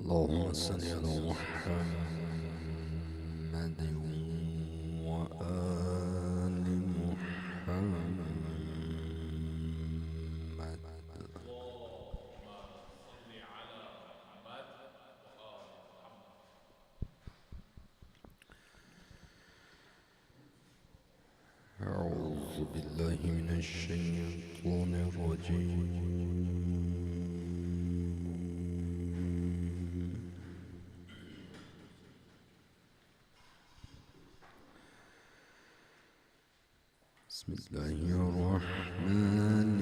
اللهم صل على محمد وآل محمد. أعوذ بالله من الشيطان الرجيم. بسم الله الرحمن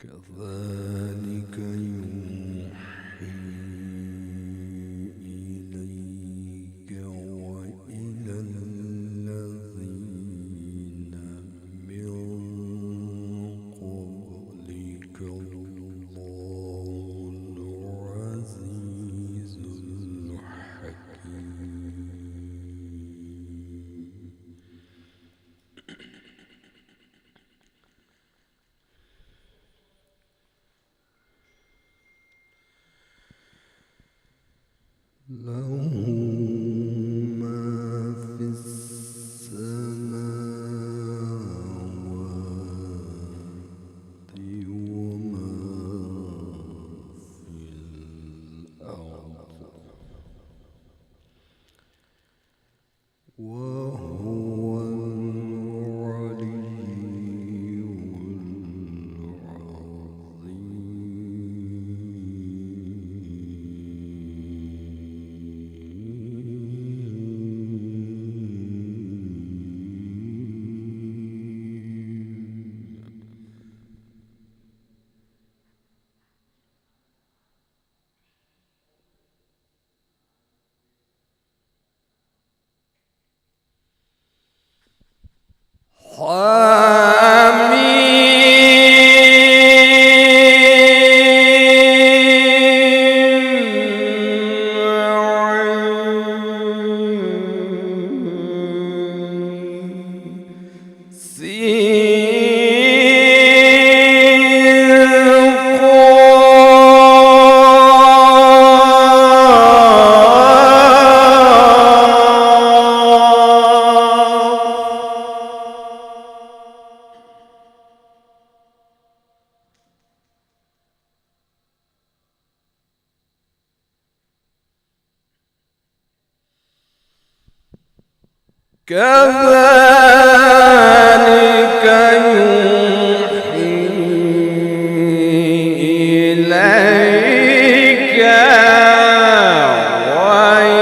كذلك يوحي إليك وإلى الذين من قبلك الله العزيز الحكيم. له ما في السماوات وما في الأرض وهو العلي كذلك يوحي إليك وإلى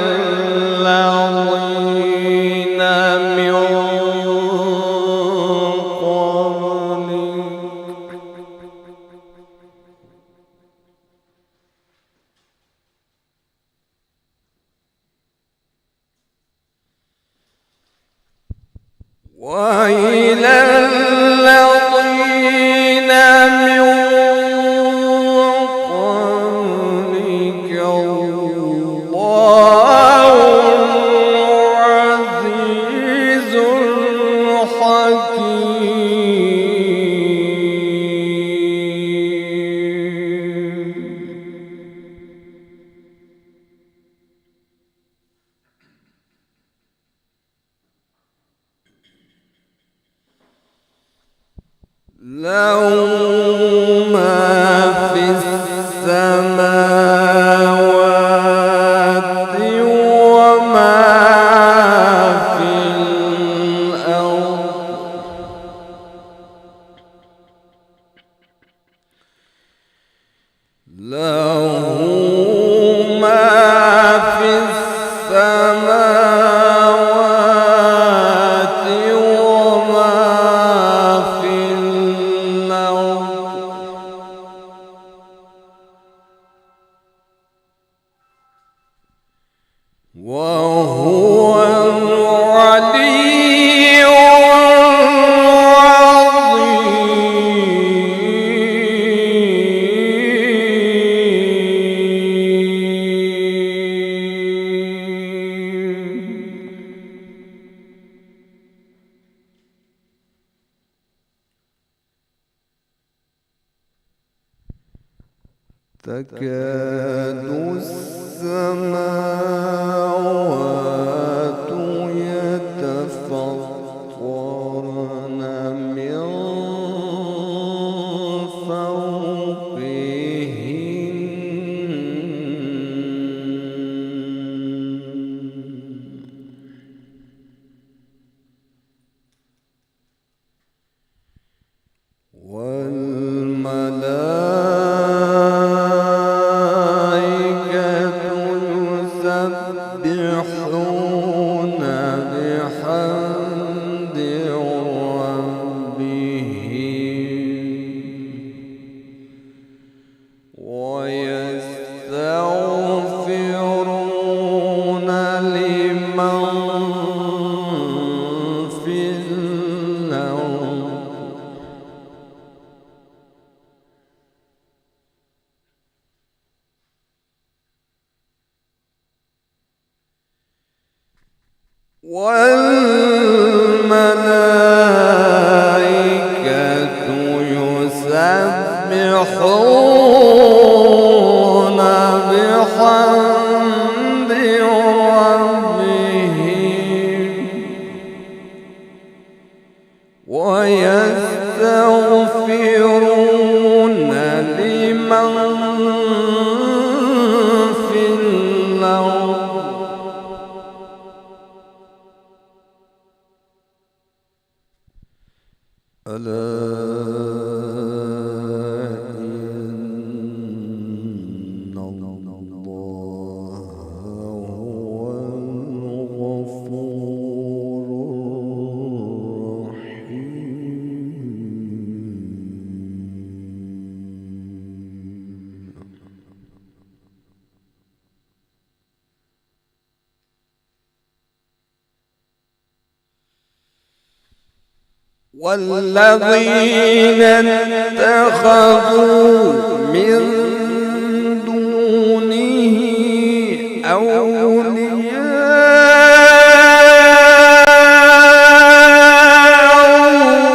الذين من وإلى الذين من قبلك الله العزيز الحكيم. له ما في السماوات له ما في السماوات وما في الأرض وهو العلي تكاد السماوات يتفطرن من فوقهن يسبحون بحمد ربهم ويستغفرون لمن في الأرض والملائكة يسبحون بحمد ربهم ويستغفرون لمن في الأرض ألا إن الله هو الغفور الرحيم. والذين اتخذوا من دونه أولياء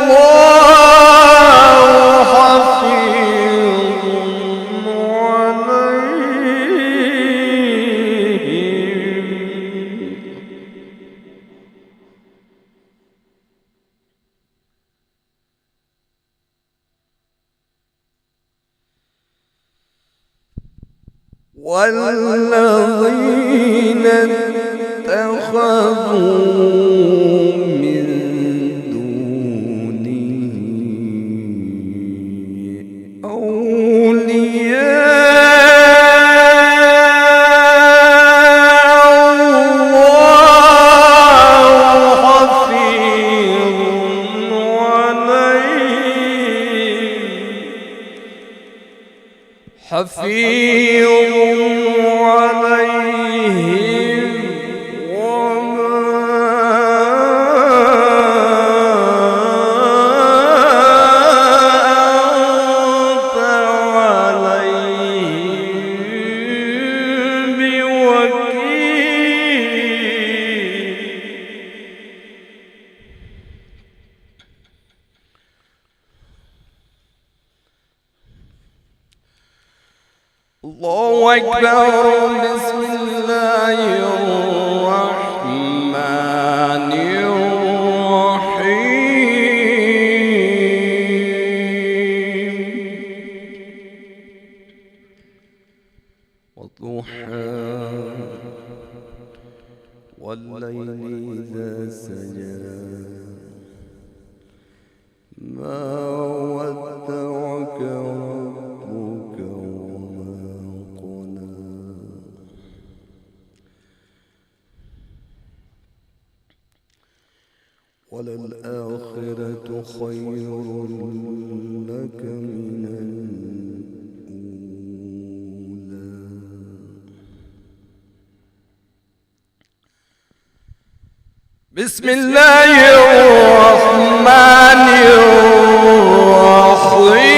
الله حفيظ عليهم والذين اتخذوا من دونه أولياء الله حفيظ عليهم وما أنت عليهم بوكيل الله أكبر. بسم الله الرحمن الرحيم والضحى والليل إذا سجى ما ودعك ربك وما وللآخرة خير لك من الأولى. بسم الله الرحمن الرحيم.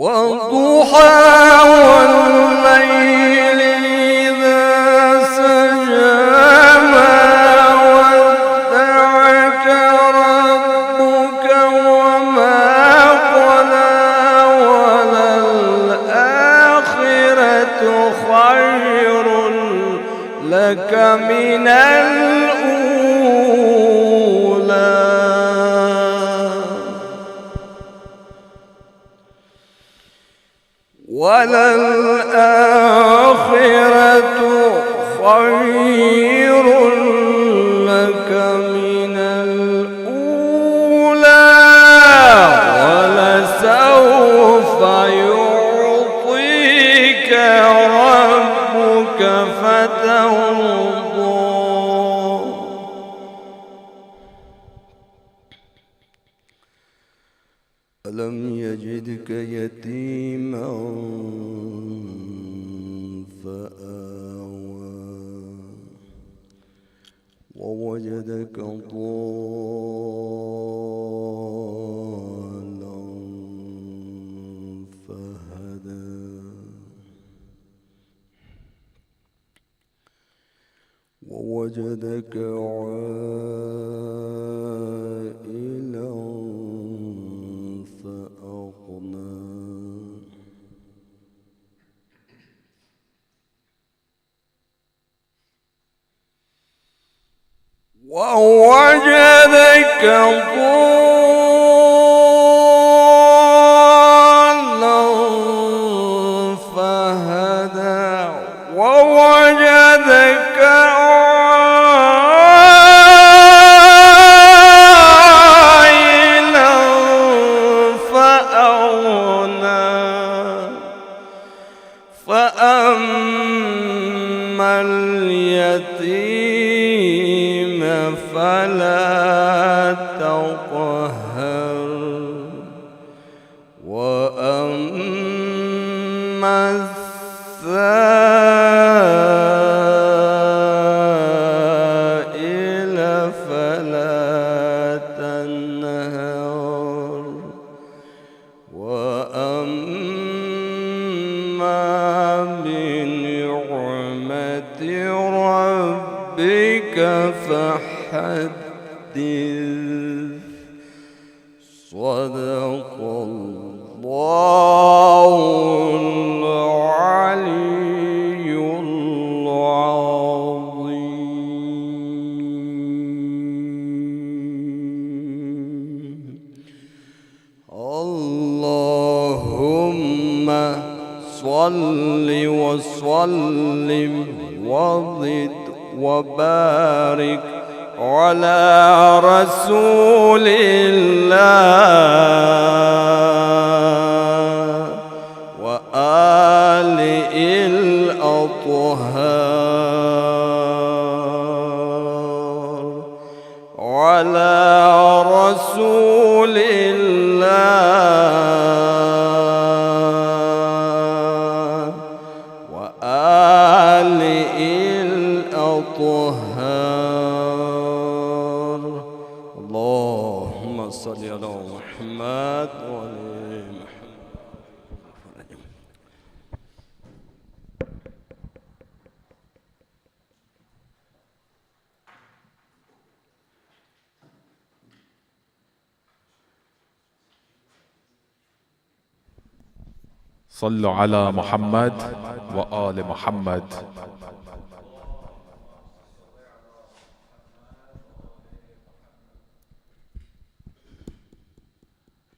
والضحى والليل إذا سجى ما ودعك ربك وما قلى وللآخرة خير لك من الأولى. وللآخرة خير لك من الأولى ولسوف يعطيك ربك فترضى. ألم يجدك يتيما فآوى ووجدك ضالا فهدى ووجدك عائلا فأغنى ووجدك ضالا فهدى ووجدك عائلا فأغنى فأما اليتيم فلا تقهر وأما السائل فلا تنهر وأما بنعمة ربك فحدث. صدق الله العلي العظيم. اللهم صل وسلم وزد وبارك على رسول الله وآله الأطهار على رسول الله وآله الأطهار. اللهم صل على محمد وعلى محمد. صلوا على محمد وآل محمد.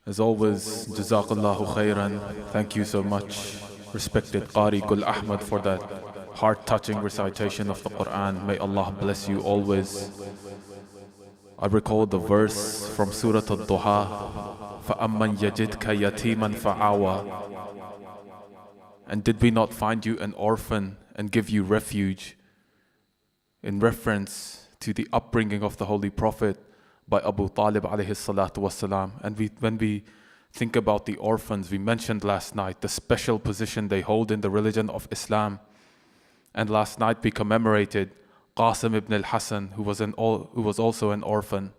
As always, Jazakallahu khairan. Thank you so much, respected Qari Gul Ahmad, for that heart-touching recitation of the Quran. May Allah bless you always. I recall the verse from Surah Al-Duha, فَأَمَّنْ يَجِدْكَ يَتِيمًا فَعَوَى. And did we not find you an orphan and give you refuge? In reference to the upbringing of the Holy Prophet by Abu Talib alayhi salatu wassalam. And when we think about the orphans, we mentioned last night the special position they hold in the religion of Islam. And last night we commemorated Qasim ibn al-Hasan, who was also an orphan.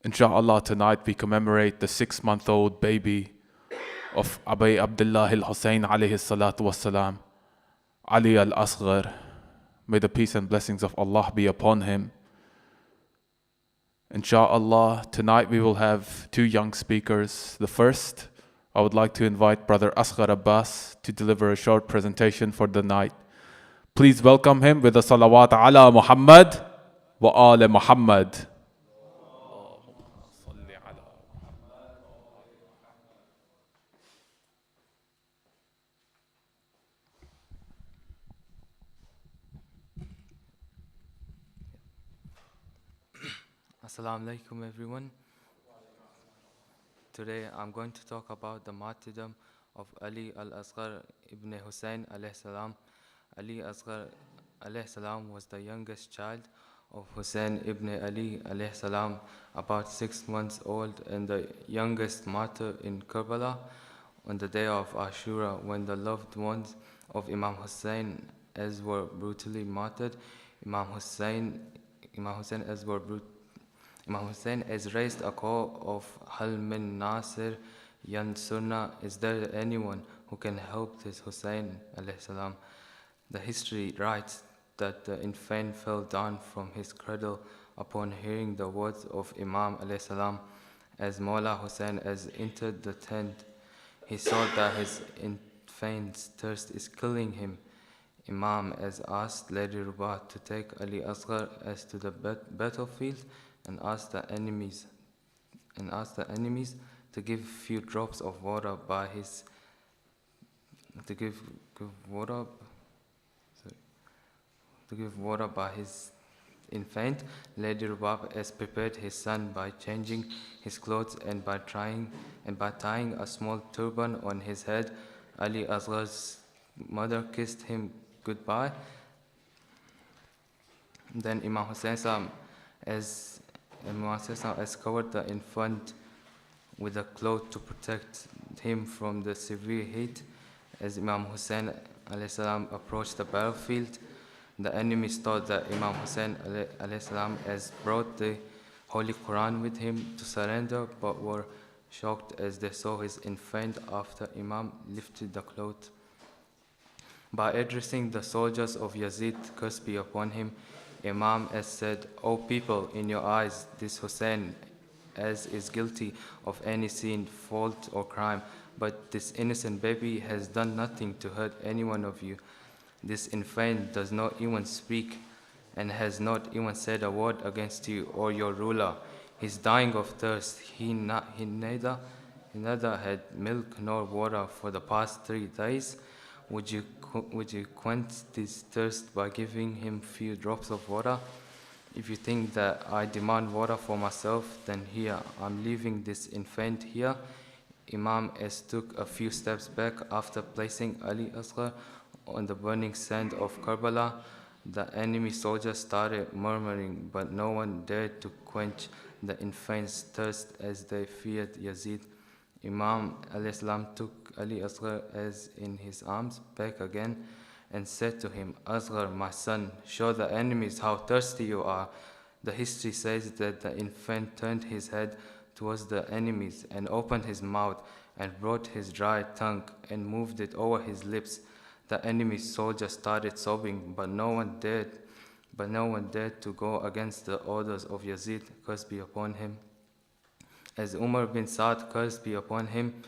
Insha'Allah, tonight we commemorate the 6-month-old baby of Abi Abdullah al-Hussein alayhi salatu wassalam, Ali Al Asghar. May the peace and blessings of Allah be upon him. Insha'Allah, tonight we will have 2 young speakers. The first, I would like to invite Brother Asghar Abbas to deliver a short presentation for the night. Please welcome him with a salawat ala Muhammad wa ala Muhammad. Assalamu alaikum everyone. Today I'm going to talk about the martyrdom of Ali Al Asghar ibn Hussein alayhi salam. Ali Asghar alayhi salam was the youngest child of Hussein ibn Ali alayhi salam, about 6 months old, and the youngest martyr in Karbala on the day of Ashura, when the loved ones of Imam Hussein as were brutally martyred. Imam Hussein has raised a call of Hal min Nasir Yansurna. Is there anyone who can help this Hussein alayhi salam? The history writes that the infant fell down from his cradle upon hearing the words of Imam alayhi salam. As Mawla Hussein has entered the tent, he saw that his infant's thirst is killing him. Imam has asked Lady Ruba to take Ali Asghar as to the battlefield and asked the enemies to give few drops of water by his infant. Lady Rubab has prepared his son by changing his clothes and by tying a small turban on his head. Ali Asghar's mother kissed him goodbye. Then Imam Hussein has covered the infant with a cloth to protect him from the severe heat. As Imam Hussein alayhi salam approached the battlefield, the enemies thought that Imam Hussein alayhi salam has brought the Holy Quran with him to surrender, but were shocked as they saw his infant after Imam lifted the cloth. By addressing the soldiers of Yazid, curse be upon him, Imam has said, "O people, in your eyes, this Hussein as is guilty of any sin, fault or crime, but this innocent baby has done nothing to hurt any one of you. This infant does not even speak and has not even said a word against you or your ruler. He's dying of thirst. He neither had milk nor water for the past 3 days. Would you quench this thirst by giving him few drops of water? If you think that I demand water for myself, then here, I'm leaving this infant here." Imam has took a few steps back after placing Ali Asghar on the burning sand of Karbala. The enemy soldiers started murmuring, but no one dared to quench the infant's thirst as they feared Yazid. Imam alayhi salam took Ali Asghar as in his arms back again and said to him, "Asghar, my son, show the enemies how thirsty you are." The history says that the infant turned his head towards the enemies and opened his mouth and brought his dry tongue and moved it over his lips. The enemy soldiers started sobbing, but no one dared to go against the orders of Yazid, curse be upon him. As Umar bin Saad, curse be upon him,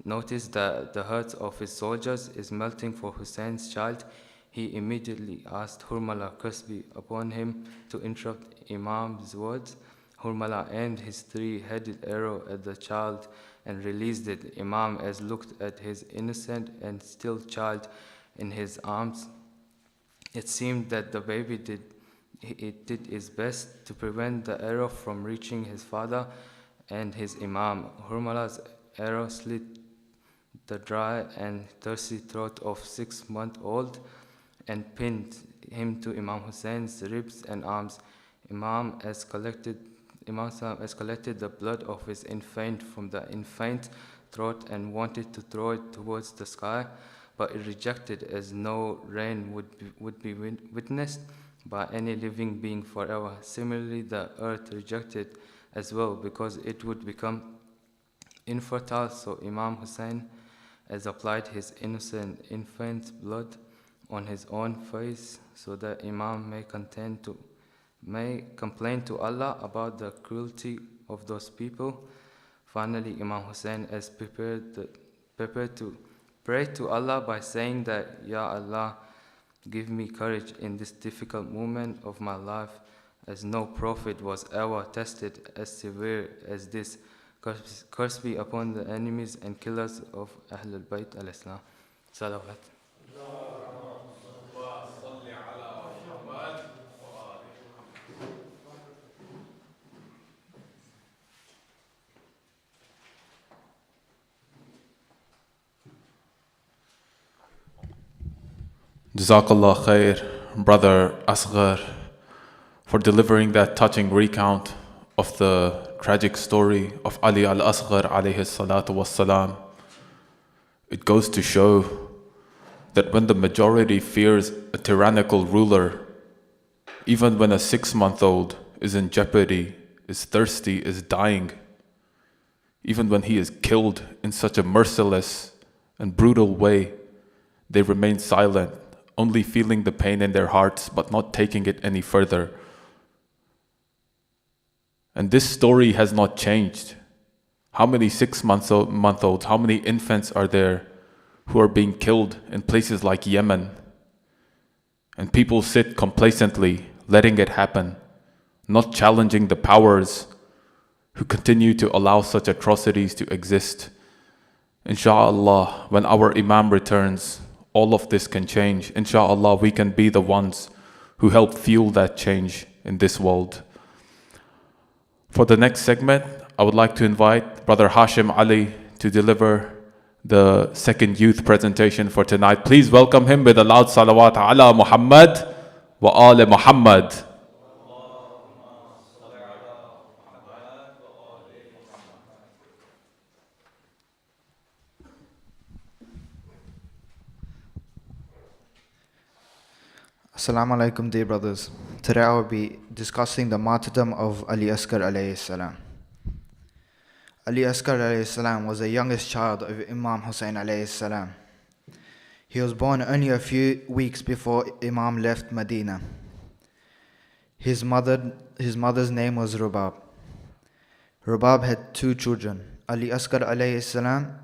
noticed that the hearts of his soldiers is melting for Hussein's child, he immediately asked Hurmala, curse be upon him, to interrupt Imam's words. Hurmala aimed his 3-headed arrow at the child and released it. Imam has looked at his innocent and still child in his arms. It seemed that the baby did he did his best to prevent the arrow from reaching his father and his Imam. Hurmala's arrow slit the dry and thirsty throat of 6-month-old and pinned him to Imam Hussein's ribs and arms. Imam has collected the blood of his infant from the infant's throat and wanted to throw it towards the sky, but it rejected, as no rain would be witnessed by any living being forever. Similarly, the earth rejected as well, because it would become infertile. So Imam Hussein has applied his innocent infant's blood on his own face, so that Imam may complain to Allah about the cruelty of those people. Finally, Imam Hussein is prepared to pray to Allah by saying that, Ya Allah, give me courage in this difficult moment of my life, as no prophet was ever tested as severe as this. Curse be upon the enemies and killers of Ahlul Bayt al-Islam. Salawat. Jazakallah khair, Brother Asghar, for delivering that touching recount of the tragic story of Ali Al Asghar alayhi salatu wassalam. It goes to show that when the majority fears a tyrannical ruler, even when a 6-month-old is in jeopardy, is thirsty, is dying, even when he is killed in such a merciless and brutal way, they remain silent, only feeling the pain in their hearts, but not taking it any further. And this story has not changed. How many 6-month-olds, how many infants are there who are being killed in places like Yemen? And people sit complacently, letting it happen, not challenging the powers who continue to allow such atrocities to exist. Insha'Allah, when our Imam returns, all of this can change. Insha'Allah, we can be the ones who help fuel that change in this world. For the next segment, I would like to invite Brother Hashim Ali to deliver the second youth presentation for tonight. Please welcome him with a loud salawat ala Muhammad wa ali Muhammad. Assalamu alaikum, dear brothers. Today I will be discussing the martyrdom of Ali Asghar alayhi salam. Ali Asghar alayhi salam was the youngest child of Imam Hussein alayhi salam. He was born only a few weeks before Imam left Medina. His mother's name was Rubab. Rubab had 2 children, Ali Asghar alayhi salam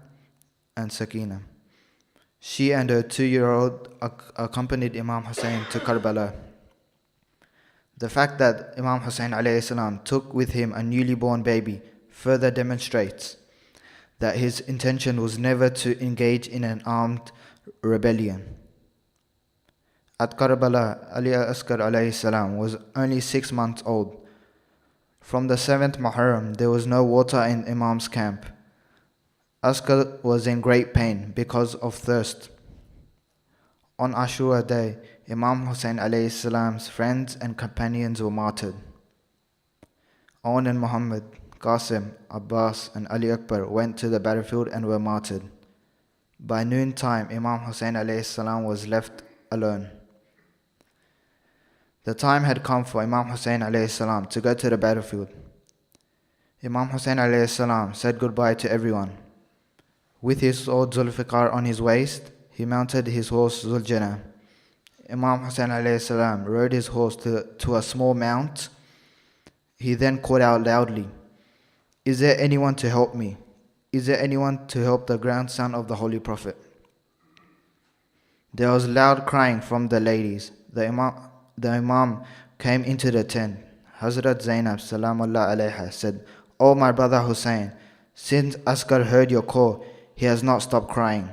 and Sakina. She and her 2-year-old accompanied Imam Hussein to Karbala. The fact that Imam Hussein alayhi salam took with him a newly born baby further demonstrates that his intention was never to engage in an armed rebellion. At Karbala, Ali Al Asghar alayhi salam was only 6 months old. From the 7th Muharram, there was no water in Imam's camp. Asghar was in great pain because of thirst. On Ashura day, Imam Hussein alayhi salam's friends and companions were martyred. Awn and Muhammad, Qasim, Abbas and Ali Akbar went to the battlefield and were martyred. By noontime, Imam Hussein alayhi salam was left alone. The time had come for Imam Hussein alayhi salam to go to the battlefield. Imam Hussein alayhi salam said goodbye to everyone. With his sword Zulfiqar on his waist, he mounted his horse Zuljana. Imam Hussein alayhi salam rode his horse to a small mount. He then called out loudly, "Is there anyone to help me? Is there anyone to help the grandson of the Holy Prophet?" There was loud crying from the ladies. The Imam came into the tent. Hazrat Zainab salamullah alayha said, "Oh my brother Hussein, since Asghar heard your call, he has not stopped crying."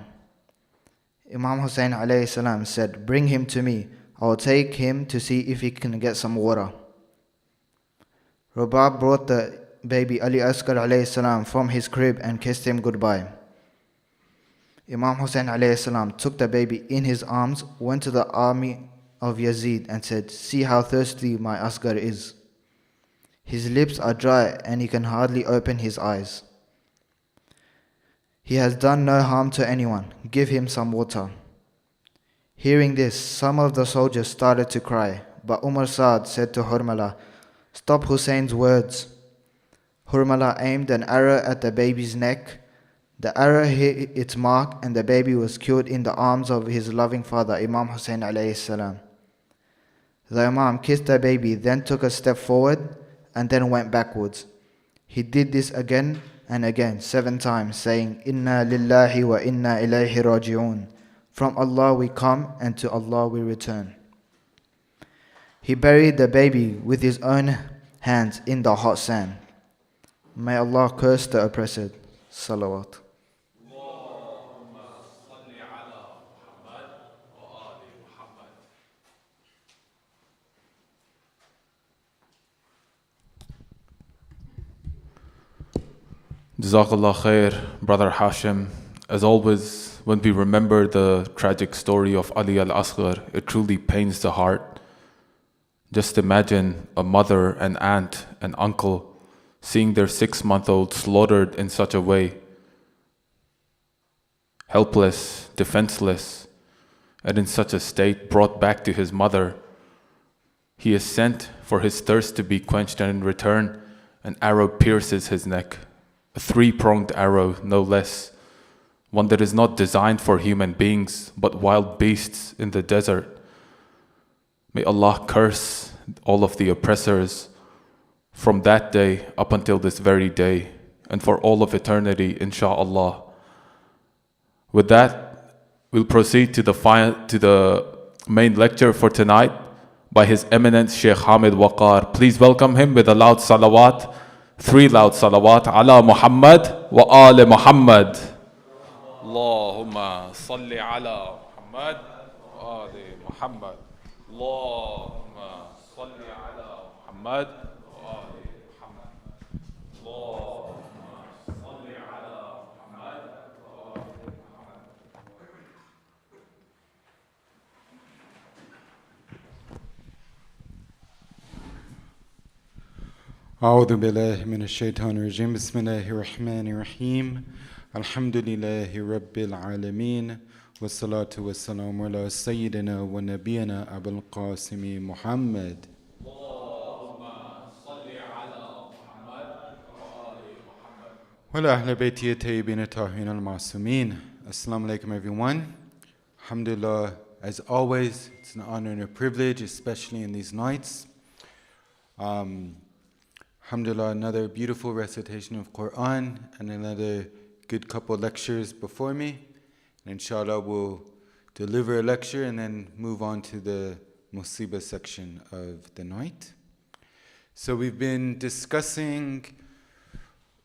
Imam Hussein alayhi salam said, "Bring him to me. I will take him to see if he can get some water. Rabab brought the baby Ali Asghar alayhi salam from his crib and kissed him goodbye. Imam Hussein alayhi salam took the baby in his arms, went to the army of Yazid and said, "See how thirsty my Asghar is. His lips are dry and he can hardly open his eyes. He has done no harm to anyone. Give him some water." Hearing this, some of the soldiers started to cry, but Umar Saad said to Hurmala, "Stop Hussein's words." Hurmala aimed an arrow at the baby's neck. The arrow hit its mark and the baby was killed in the arms of his loving father, Imam Hussein alayhi salam. The Imam kissed the baby, then took a step forward and then went backwards. He did this again and again, 7 times, saying, "Inna lillahi wa inna ilayhi raji'un." From Allah we come and to Allah we return. He buried the baby with his own hands in the hot sand. May Allah curse the oppressed. Salawat. Jazakallah khair, Brother Hashim. As always, when we remember the tragic story of Ali Al Asghar, it truly pains the heart. Just imagine a mother, an aunt, an uncle seeing their 6-month-old slaughtered in such a way. Helpless, defenseless, and in such a state brought back to his mother. He is sent for his thirst to be quenched, and in return, an arrow pierces his neck. A 3-pronged arrow, no less. One that is not designed for human beings, but wild beasts in the desert. May Allah curse all of the oppressors from that day up until this very day, and for all of eternity, insha'Allah. With that, we'll proceed to the main lecture for tonight by His Eminence Sheikh Hamid Waqar. Please welcome him with a loud salawat, 3 loud salawat, ala Muhammad wa ali Muhammad. Allahumma salli ala Muhammad wa ali Muhammad. Allahumma salli ala Muhammad wa ali Muhammad. Allahumma salli ala Muhammad wa ali Muhammad. أعوذ بالله من الشيطان الرجيم بسم الله الرحمن الرحيم الحمد لله رب العالمين والصلاة والسلام على سيدنا ونبينا أبو القاسم محمد اللهم صل على محمد وآل محمد وعلى أهل بيته الطيبين الطاهرين المعصومين. Assalamu alaikum everyone. Alhamdulillah, as always, it's an honor and a privilege, especially in these nights. Alhamdulillah, another beautiful recitation of Quran and another good couple lectures before me. And inshallah, we'll deliver a lecture and then move on to the Musibah section of the night. So we've been discussing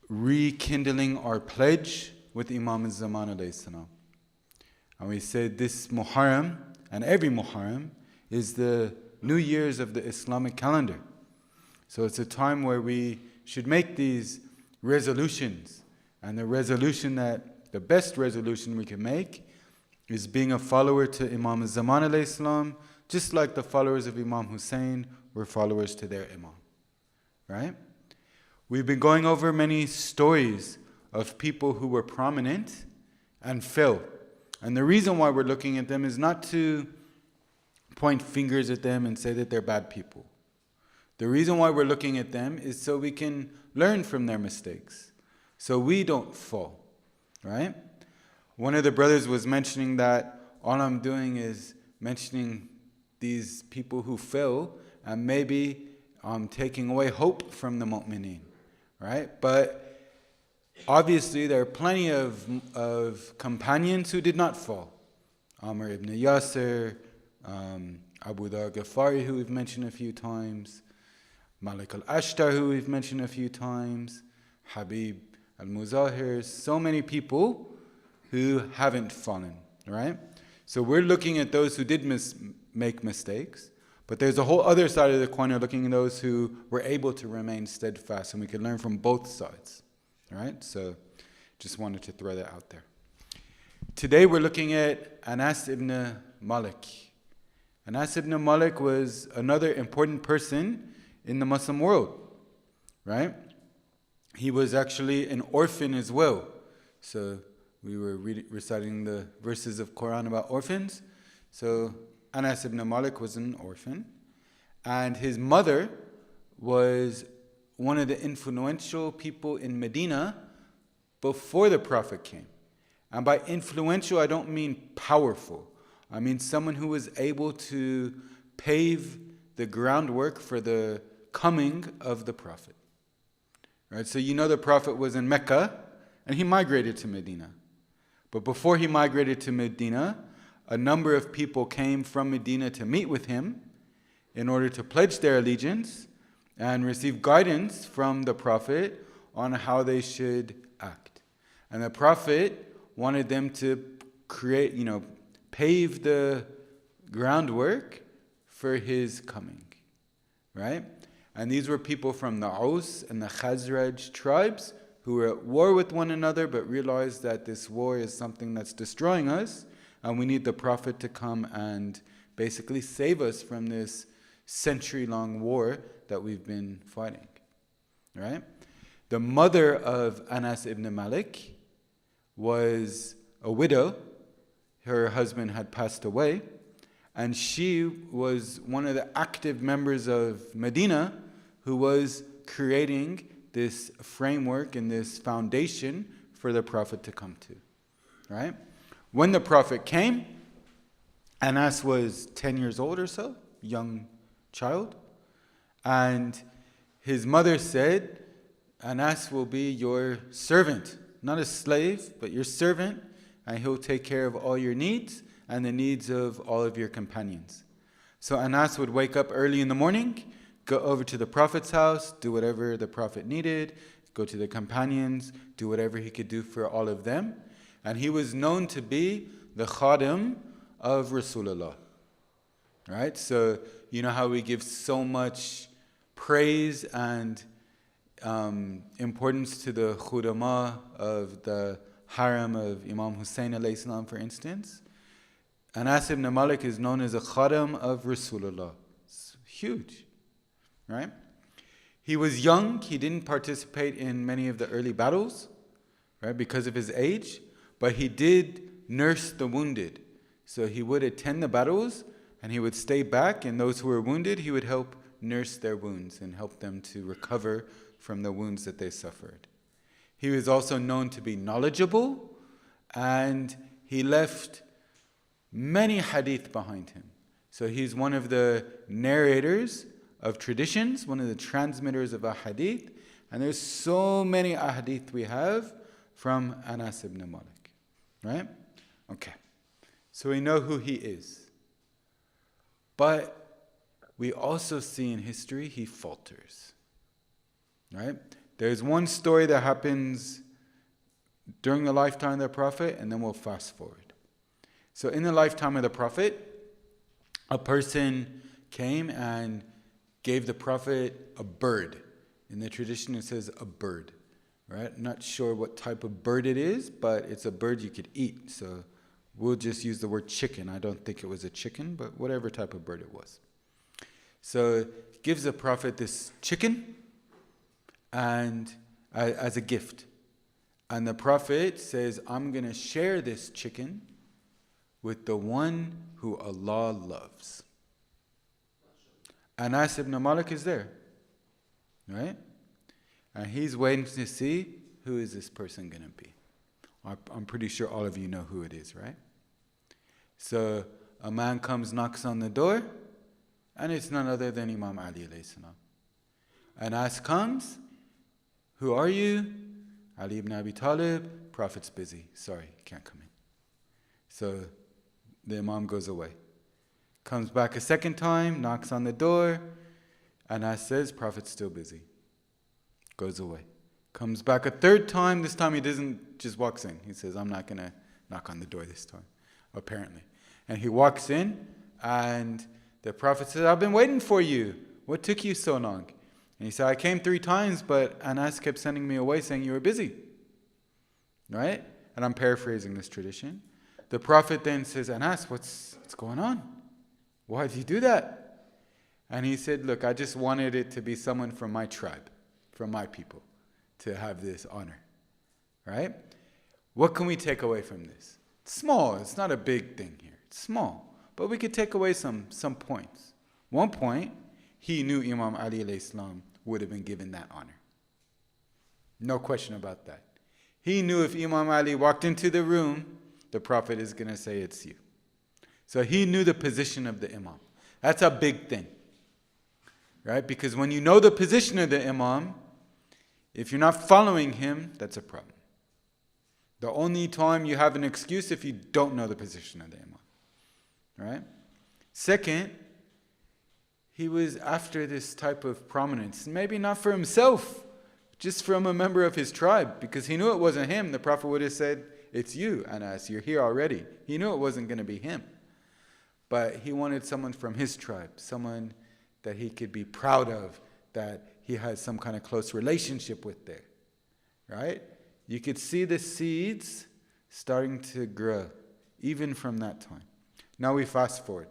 rekindling our pledge with Imam al-Zaman alayhi salam. And we said this Muharram and every Muharram is the New Year's of the Islamic calendar. So it's a time where we should make these resolutions. And the best resolution we can make is being a follower to Imam al-Zaman alayhi salam, just like the followers of Imam Hussein were followers to their Imam. Right? We've been going over many stories of people who were prominent and fell. And the reason why we're looking at them is not to point fingers at them and say that they're bad people. The reason why we're looking at them is so we can learn from their mistakes, so we don't fall, right? One of the brothers was mentioning that all I'm doing is mentioning these people who fell, and maybe I'm taking away hope from the mu'mineen, right? But obviously there are plenty of companions who did not fall. Amr ibn Yasir, Abu Dhar Ghafari, who we've mentioned a few times, Malik al-Ashtar, who we've mentioned a few times, Habib al-Muzahir, so many people who haven't fallen, right? So we're looking at those who did make mistakes. But there's a whole other side of the coin of looking at those who were able to remain steadfast, and we can learn from both sides. All right? So just wanted to throw that out there. Today we're looking at Anas ibn Malik. Anas ibn Malik was another important person in the Muslim world, right? He was actually an orphan as well. So we were reciting the verses of Quran about orphans. So Anas ibn Malik was an orphan, and his mother was one of the influential people in Medina before the Prophet came. And by influential, I don't mean powerful. I mean someone who was able to pave the groundwork for the coming of the Prophet. Right? So you know the Prophet was in Mecca, and he migrated to Medina. But before he migrated to Medina, a number of people came from Medina to meet with him in order to pledge their allegiance and receive guidance from the Prophet on how they should act. And the Prophet wanted them to create, pave the groundwork for his coming, right? And these were people from the Aus and the Khazraj tribes who were at war with one another, but realized that this war is something that's destroying us, and we need the Prophet to come and basically save us from this century-long war that we've been fighting, right? The mother of Anas ibn Malik was a widow. Her husband had passed away, and she was one of the active members of Medina who was creating this framework and this foundation for the Prophet to come to, right? When the Prophet came, Anas was 10 years old or so, young child, and his mother said, Anas will be your servant, not a slave, but your servant, and he'll take care of all your needs and the needs of all of your companions. So Anas would wake up early in the morning, go over to the Prophet's house, do whatever the Prophet needed, go to the companions, do whatever he could do for all of them. And he was known to be the khadim of Rasulullah. Right? So you know how we give so much praise and importance to the khudama of the haram of Imam Hussein alayhi salam, for instance. Anas ibn Malik is known as a khadim of Rasulullah. It's huge. Right? He was young. He didn't participate in many of the early battles, right, because of his age, but he did nurse the wounded. So he would attend the battles, and he would stay back, and those who were wounded, he would help nurse their wounds and help them to recover from the wounds that they suffered. He was also known to be knowledgeable, and he left many hadith behind him. So he's one of the narrators of traditions, one of the transmitters of a hadith, and there's so many ahadith we have from Anas ibn Malik, right? Okay, so we know who he is. But we also see in history he falters, right? There's one story that happens during the lifetime of the Prophet, and then we'll fast forward. So in the lifetime of the Prophet, a person came and gave the Prophet a bird. In the tradition it says a bird, right? Not sure what type of bird it is, but it's a bird you could eat. So we'll just use the word chicken. I don't think it was a chicken, but whatever type of bird it was. So gives the Prophet this chicken and as a gift. And the Prophet says, I'm going to share this chicken with the one who Allah loves. Anas ibn Malik is there, right? And he's waiting to see who is this person going to be. I'm pretty sure all of you know who it is, right? So a man comes, knocks on the door, and it's none other than Imam Ali alayhi salam. Anas comes, who are you? Ali ibn Abi Talib. Prophet's busy, sorry, can't come in. So the Imam goes away. Comes back a second time, knocks on the door. Anas says, Prophet's still busy. Goes away. Comes back a third time. This time he doesn't just walks in. He says, I'm not going to knock on the door this time, apparently. And he walks in, And the Prophet said, I've been waiting for you. What took you so long? And he said, I came 3 times, but Anas kept sending me away saying you were busy. Right? And I'm paraphrasing this tradition. The Prophet then says, Anas, what's going on? Why did you do that? And he said, look, I just wanted it to be someone from my tribe, from my people, to have this honor. Right? What can we take away from this? It's small. It's not a big thing here. It's small. But we could take away some points. One point, he knew Imam Ali alayhi salam would have been given that honor. No question about that. He knew if Imam Ali walked into the room, the Prophet is going to say it's you. So he knew the position of the Imam. That's a big thing. Right? Because when you know the position of the Imam, if you're not following him, that's a problem. The only time you have an excuse if you don't know the position of the Imam. Right? Second, he was after this type of prominence. Maybe not for himself, just from a member of his tribe. Because he knew it wasn't him. The Prophet would have said, it's you, Anas, you're here already. He knew it wasn't going to be him. But he wanted someone from his tribe, someone that he could be proud of, that he has some kind of close relationship with there. Right? You could see the seeds starting to grow, even from that time. Now we fast forward.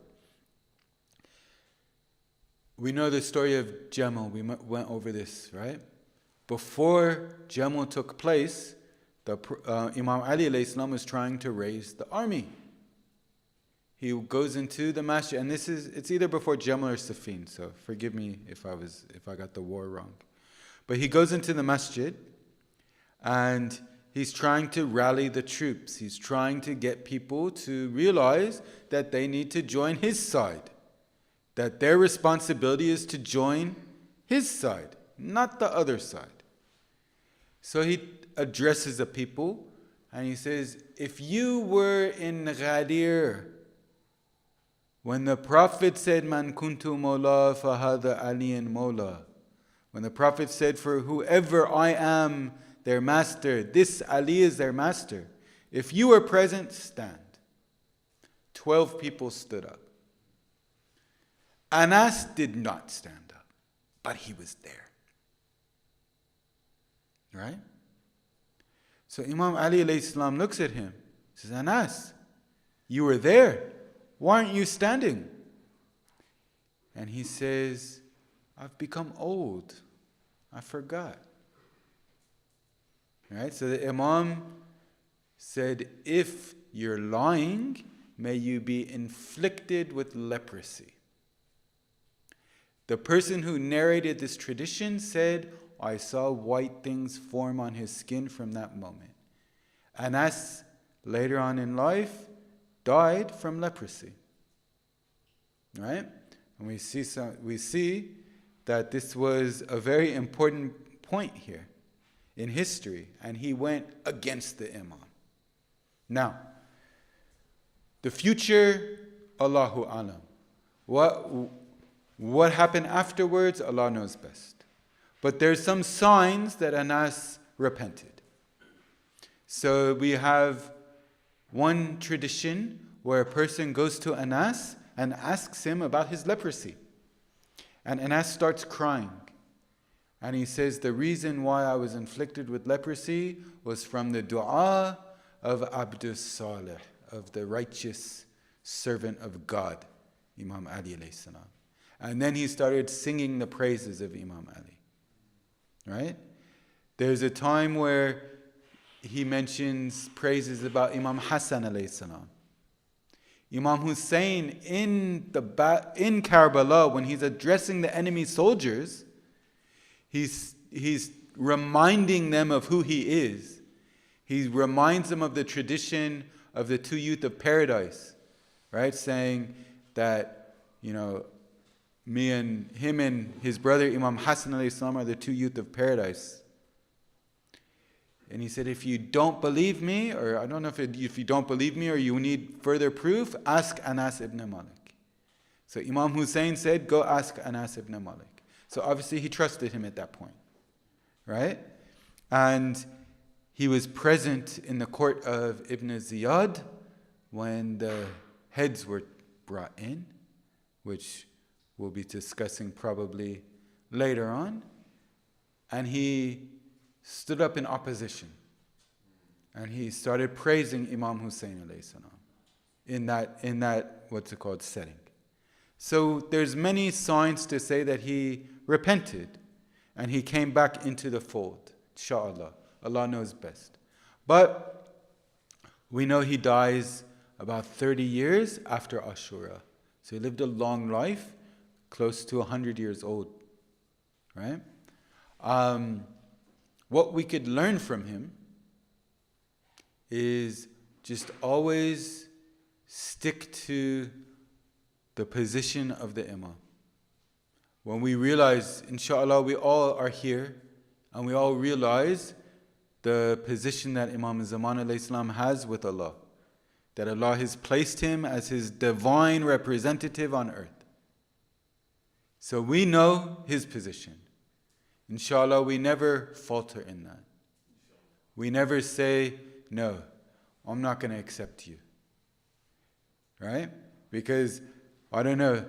We know the story of Jamal. We went over this, right? Before Jamal took place, Imam Ali alayhi salam was trying to raise the army. He goes into the masjid, and it's either before Jamal or Safin, so forgive me if I got the war wrong. But he goes into the masjid, and he's trying to rally the troops. He's trying to get people to realize that they need to join his side. That their responsibility is to join his side, not the other side. So he addresses the people and he says, if you were in Ghadir, when the Prophet said, Man kuntu mawla fahada aliyan mawla, when the Prophet said, for whoever I am their master, this Ali is their master. If you were present, stand. 12 people stood up. Anas did not stand up, but he was there. Right? So Imam Ali alayhi salam looks at him, says, Anas, you were there. Why aren't you standing? And he says, I've become old. I forgot. Right? So the Imam said, if you're lying, may you be inflicted with leprosy. The person who narrated this tradition said, I saw white things form on his skin from that moment. Anas, later on in life, died from leprosy. Right? And we see that this was a very important point here in history, and he went against the Imam. Now, the future, Allahu Alam. What happened afterwards, Allah knows best. But there's some signs that Anas repented. So we have one tradition where a person goes to Anas and asks him about his leprosy. And Anas starts crying. And he says, the reason why I was inflicted with leprosy was from the dua of Abdus Salih, of the righteous servant of God, Imam Ali alayhi salam. And then he started singing the praises of Imam Ali. Right? There's a time where he mentions praises about Imam Hassan alayhi salam. Imam Hussein in Karbala, when he's addressing the enemy soldiers, he's reminding them of who he is. He reminds them of the tradition of the 2 youth of paradise, right? Saying that, me and him and his brother Imam Hassan alayhi salam are the 2 youth of paradise. And he said, if you don't believe me, or I don't know if you don't believe me or you need further proof, ask Anas ibn Malik. So Imam Hussein said, go ask Anas ibn Malik. So obviously he trusted him at that point, right? And he was present in the court of Ibn Ziyad when the heads were brought in. which we'll be discussing probably later on. And he stood up in opposition. And he started praising Imam Hussein alayhi salam in that setting. So there's many signs to say that he repented and he came back into the fold. Inshallah. Allah knows best. But we know he dies about 30 years after Ashura. So he lived a long life, close to 100 years old. Right? What we could learn from him is just always stick to the position of the Imam. When we realize, inshallah, we all are here and we all realize the position that Imam Zaman alayhi salam has with Allah, that Allah has placed him as his divine representative on earth. So we know his position. Inshallah, we never falter in that. We never say, no, I'm not going to accept you. Right? Because, I don't know,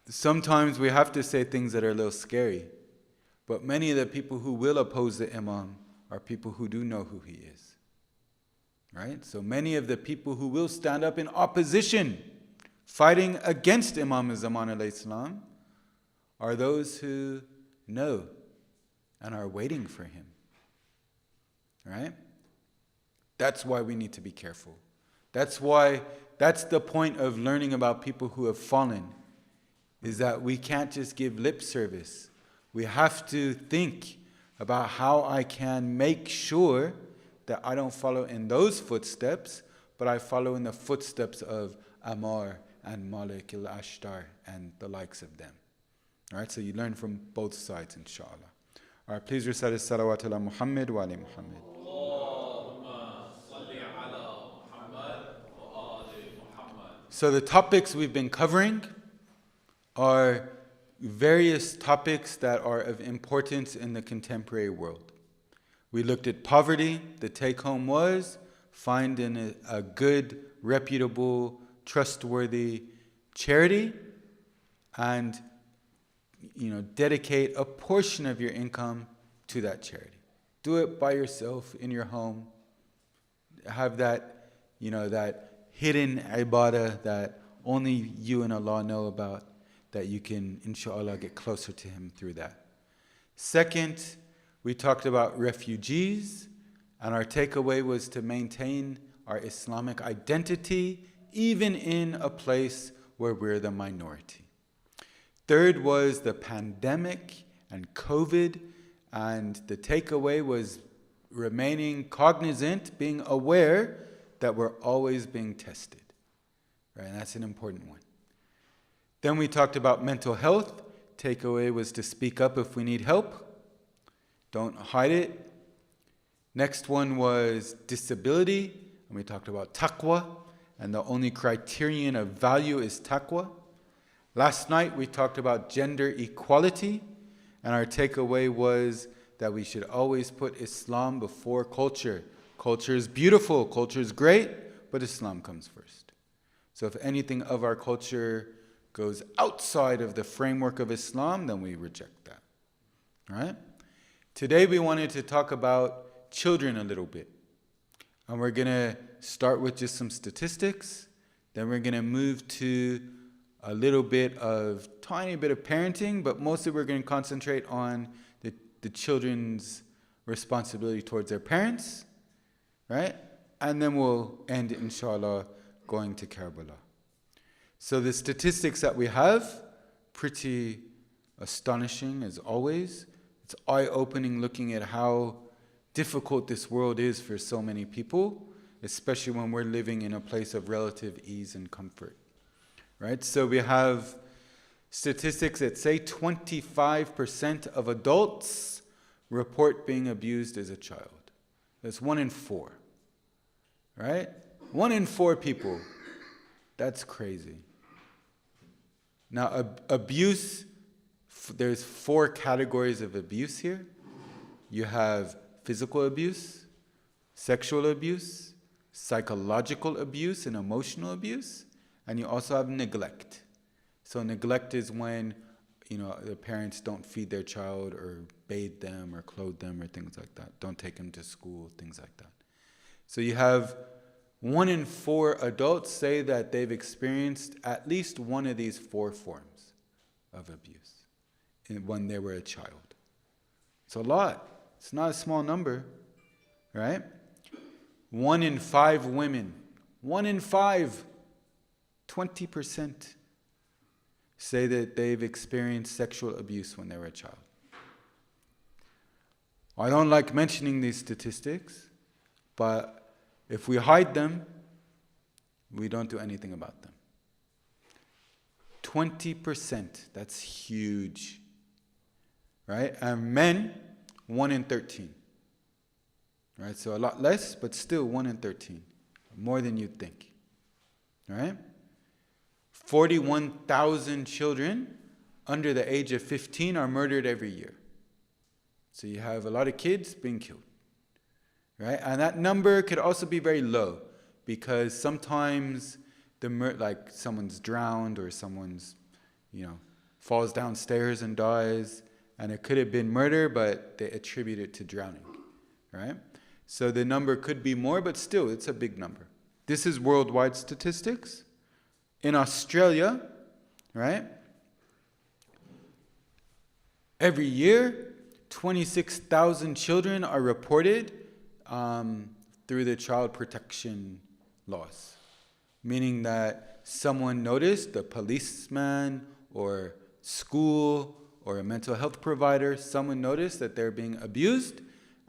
sometimes we have to say things that are a little scary. But many of the people who will oppose the Imam are people who do know who he is. Right? So many of the people who will stand up in opposition, fighting against Imam Zaman alayhi salam, are those who know and are waiting for him. Right? That's why we need to be careful. That's the point of learning about people who have fallen, is that we can't just give lip service. We have to think about how I can make sure that I don't follow in those footsteps, but I follow in the footsteps of Ammar and Malik al-Ashtar and the likes of them. All right, so you learn from both sides, inshallah. All right, please recite as-salawat ala Muhammad wa ali Muhammad. So the topics we've been covering are various topics that are of importance in the contemporary world. We looked at poverty. The take-home was find in a good, reputable, trustworthy charity and dedicate a portion of your income to that charity. Do it by yourself in your home. Have that, that hidden ibadah that only you and Allah know about, that you can, inshallah, get closer to Him through that. Second, we talked about refugees, and our takeaway was to maintain our Islamic identity even in a place where we're the minority. Third was the pandemic and COVID, and the takeaway was remaining cognizant, being aware that we're always being tested. Right? And that's an important one. Then we talked about mental health. Takeaway was to speak up if we need help. Don't hide it. Next one was disability, and we talked about taqwa, and the only criterion of value is taqwa. Last night we talked about gender equality, and our takeaway was that we should always put Islam before culture. Culture is beautiful, culture is great, but Islam comes first. So if anything of our culture goes outside of the framework of Islam, then we reject that. All right? Today we wanted to talk about children a little bit. And we're going to start with just some statistics. Then we're going to move to a tiny bit of parenting, but mostly we're going to concentrate on the children's responsibility towards their parents, right? And then we'll end, inshallah, going to Karbala. So the statistics that we have, pretty astonishing as always. It's eye-opening looking at how difficult this world is for so many people, especially when we're living in a place of relative ease and comfort. Right? So we have statistics that say 25% of adults report being abused as a child. That's 1 in 4. Right? 1 in 4 people. That's crazy. Now, abuse, there's 4 categories of abuse here. You have physical abuse, sexual abuse, psychological abuse and emotional abuse, and you also have neglect. So neglect is when, the parents don't feed their child or bathe them or clothe them or things like that. Don't take them to school, things like that. So you have 1 in 4 adults say that they've experienced at least one of these 4 forms of abuse when they were a child. It's a lot. It's not a small number, right? 1 in 5 women, 1 in 5, 20% say that they've experienced sexual abuse when they were a child. I don't like mentioning these statistics, but if we hide them, we don't do anything about them. 20%, that's huge. Right? And men, 1 in 13. Right? So a lot less, but still 1 in 13. More than you'd think. Right? 41,000 children under the age of 15 are murdered every year. So you have a lot of kids being killed. Right? And that number could also be very low, because sometimes like someone's drowned or someone's, falls downstairs and dies, and it could have been murder, but they attribute it to drowning. Right? So the number could be more, but still, it's a big number. This is worldwide statistics. In Australia, right, every year, 26,000 children are reported through the child protection laws. Meaning that someone noticed, a policeman or school or a mental health provider, someone noticed that they're being abused,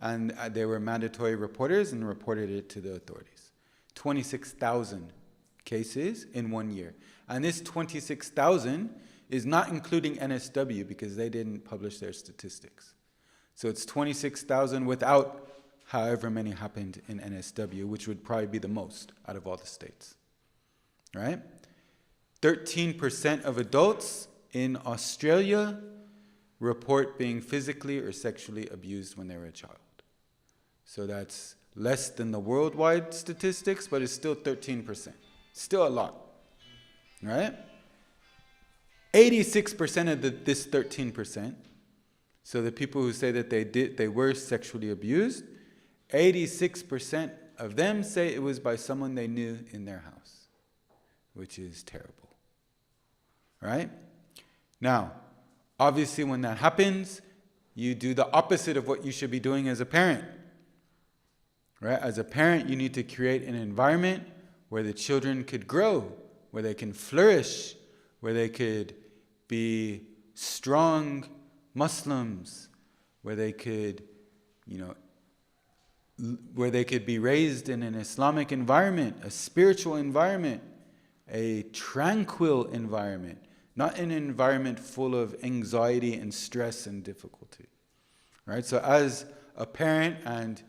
and they were mandatory reporters and reported it to the authorities. 26,000 cases in 1 year. And this 26,000 is not including NSW, because they didn't publish their statistics. So it's 26,000 without however many happened in NSW, which would probably be the most out of all the states. Right? 13% of adults in Australia report being physically or sexually abused when they were a child. So that's less than the worldwide statistics, but it's still 13%. Still a lot, right? 86% of this 13%, so the people who say that they were sexually abused, 86% of them say it was by someone they knew in their house, which is terrible, right? Now, obviously when that happens, you do the opposite of what you should be doing as a parent, right? As a parent, you need to create an environment where the children could grow, where they can flourish, where they could be strong Muslims, where they could, where they could be raised in an Islamic environment, a spiritual environment, a tranquil environment, not an environment full of anxiety and stress and difficulty. Right? So as a parent, and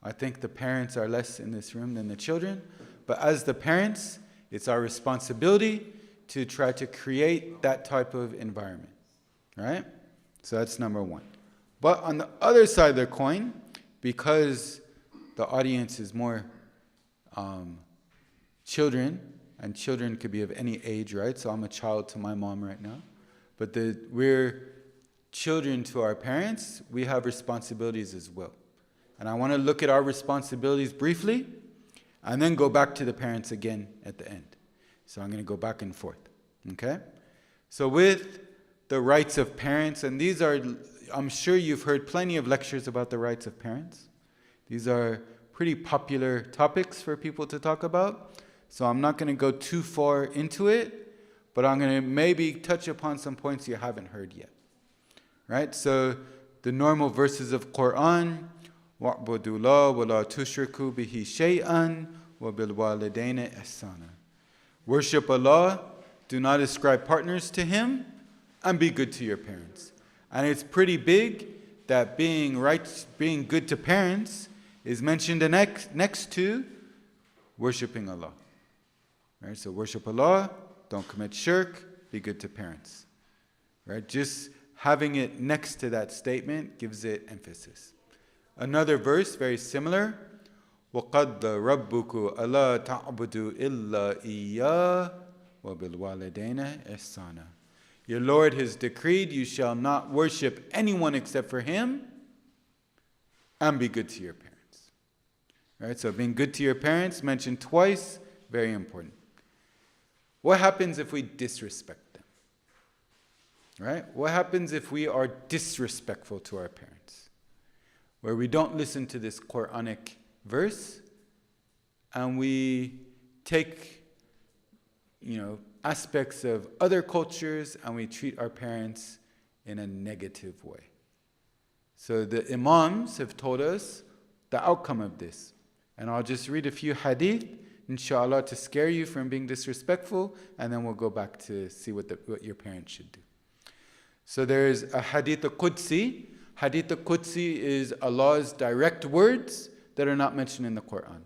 I think the parents are less in this room than the children, but as the parents, it's our responsibility to try to create that type of environment. Right? So that's number 1. But on the other side of the coin, because the audience is more children, and children could be of any age, right? So I'm a child to my mom right now. But we're children to our parents. We have responsibilities as well. And I want to look at our responsibilities briefly, and then go back to the parents again at the end. So I'm going to go back and forth. Okay? So with the rights of parents, and these are, I'm sure you've heard plenty of lectures about the rights of parents. These are pretty popular topics for people to talk about. So I'm not going to go too far into it, but I'm going to maybe touch upon some points you haven't heard yet. Right? So the normal verses of Quran, وَاعْبُدُوا اللَّهَ وَلَا تُشْرِكُوا بِهِ شَيْئًا وَبِالْوَالِدَيْنِ إِحْسَانًا. Worship Allah, do not ascribe partners to Him, and be good to your parents. And it's pretty big that being good to parents is mentioned next to worshiping Allah. Right? So worship Allah, don't commit shirk, be good to parents. Right? Just having it next to that statement gives it emphasis. Another verse, very similar. وَقَدَّ رَبُّكُ أَلَا تَعْبُدُوا إِلَّا إِيَّاهُ وَبِالْوَالِدَيْنِ إِحْسَانًا. Your Lord has decreed you shall not worship anyone except for Him, and be good to your parents. Right? So being good to your parents, mentioned twice, very important. What happens if we disrespect them? Right? What happens if we are disrespectful to our parents? Where we don't listen to this Quranic verse, and we take, aspects of other cultures, and we treat our parents in a negative way. So the Imams have told us the outcome of this. And I'll just read a few hadith, inshallah, to scare you from being disrespectful, and then we'll go back to see what your parents should do. So there's a hadith al-Qudsi. Hadith al-Qudsi is Allah's direct words that are not mentioned in the Quran.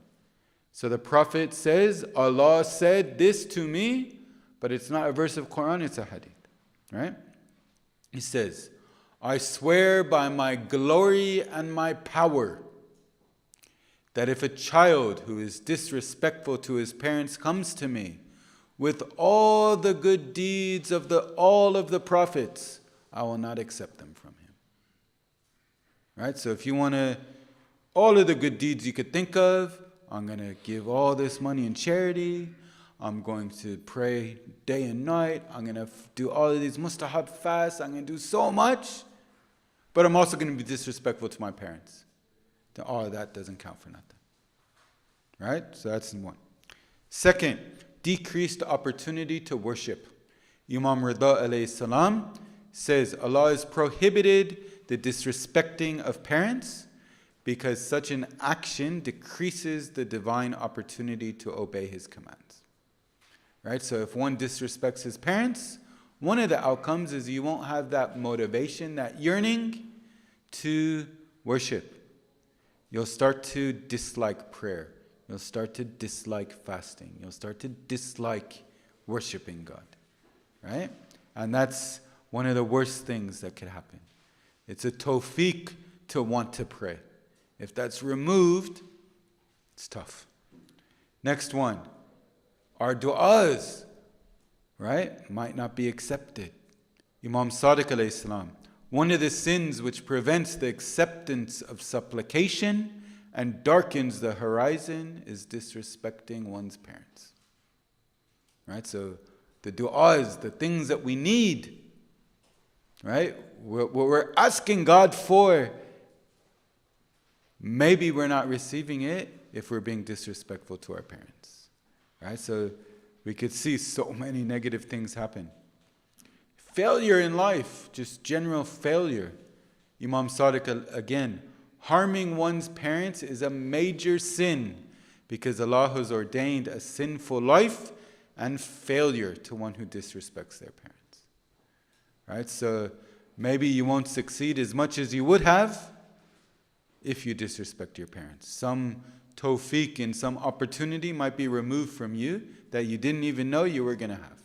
So the Prophet says, Allah said this to me, but it's not a verse of Quran, it's a hadith. Right? He says, I swear by my glory and my power that if a child who is disrespectful to his parents comes to me with all the good deeds of all of the prophets, I will not accept them from him. Right? So if you want all of the good deeds you could think of, I'm going to give all this money in charity, I'm going to pray day and night, I'm going to do all of these mustahab fasts, I'm going to do so much, but I'm also going to be disrespectful to my parents. Then all of that doesn't count for nothing. Right? So that's one. Second, decreased opportunity to worship. Imam Rida alayhi salam says Allah has prohibited the disrespecting of parents because such an action decreases the divine opportunity to obey His commands. Right? So if one disrespects his parents, one of the outcomes is you won't have that motivation, that yearning to worship. You'll start to dislike prayer. You'll start to dislike fasting. You'll start to dislike worshiping God. Right? And that's one of the worst things that could happen. It's a tawfiq to want to pray. If that's removed, it's tough. Next one. Our du'as, right, might not be accepted. Imam Sadiq alayhi salam, one of the sins which prevents the acceptance of supplication and darkens the horizon is disrespecting one's parents. Right? So the du'as, the things that we need, right? What we're asking God for, maybe we're not receiving it if we're being disrespectful to our parents. Right? So we could see so many negative things happen. Failure in life, just general failure. Imam Sadiq again, harming one's parents is a major sin because Allah has ordained a sinful life and failure to one who disrespects their parents. Right? So maybe you won't succeed as much as you would have if you disrespect your parents. Some tawfiq and some opportunity might be removed from you that you didn't even know you were going to have.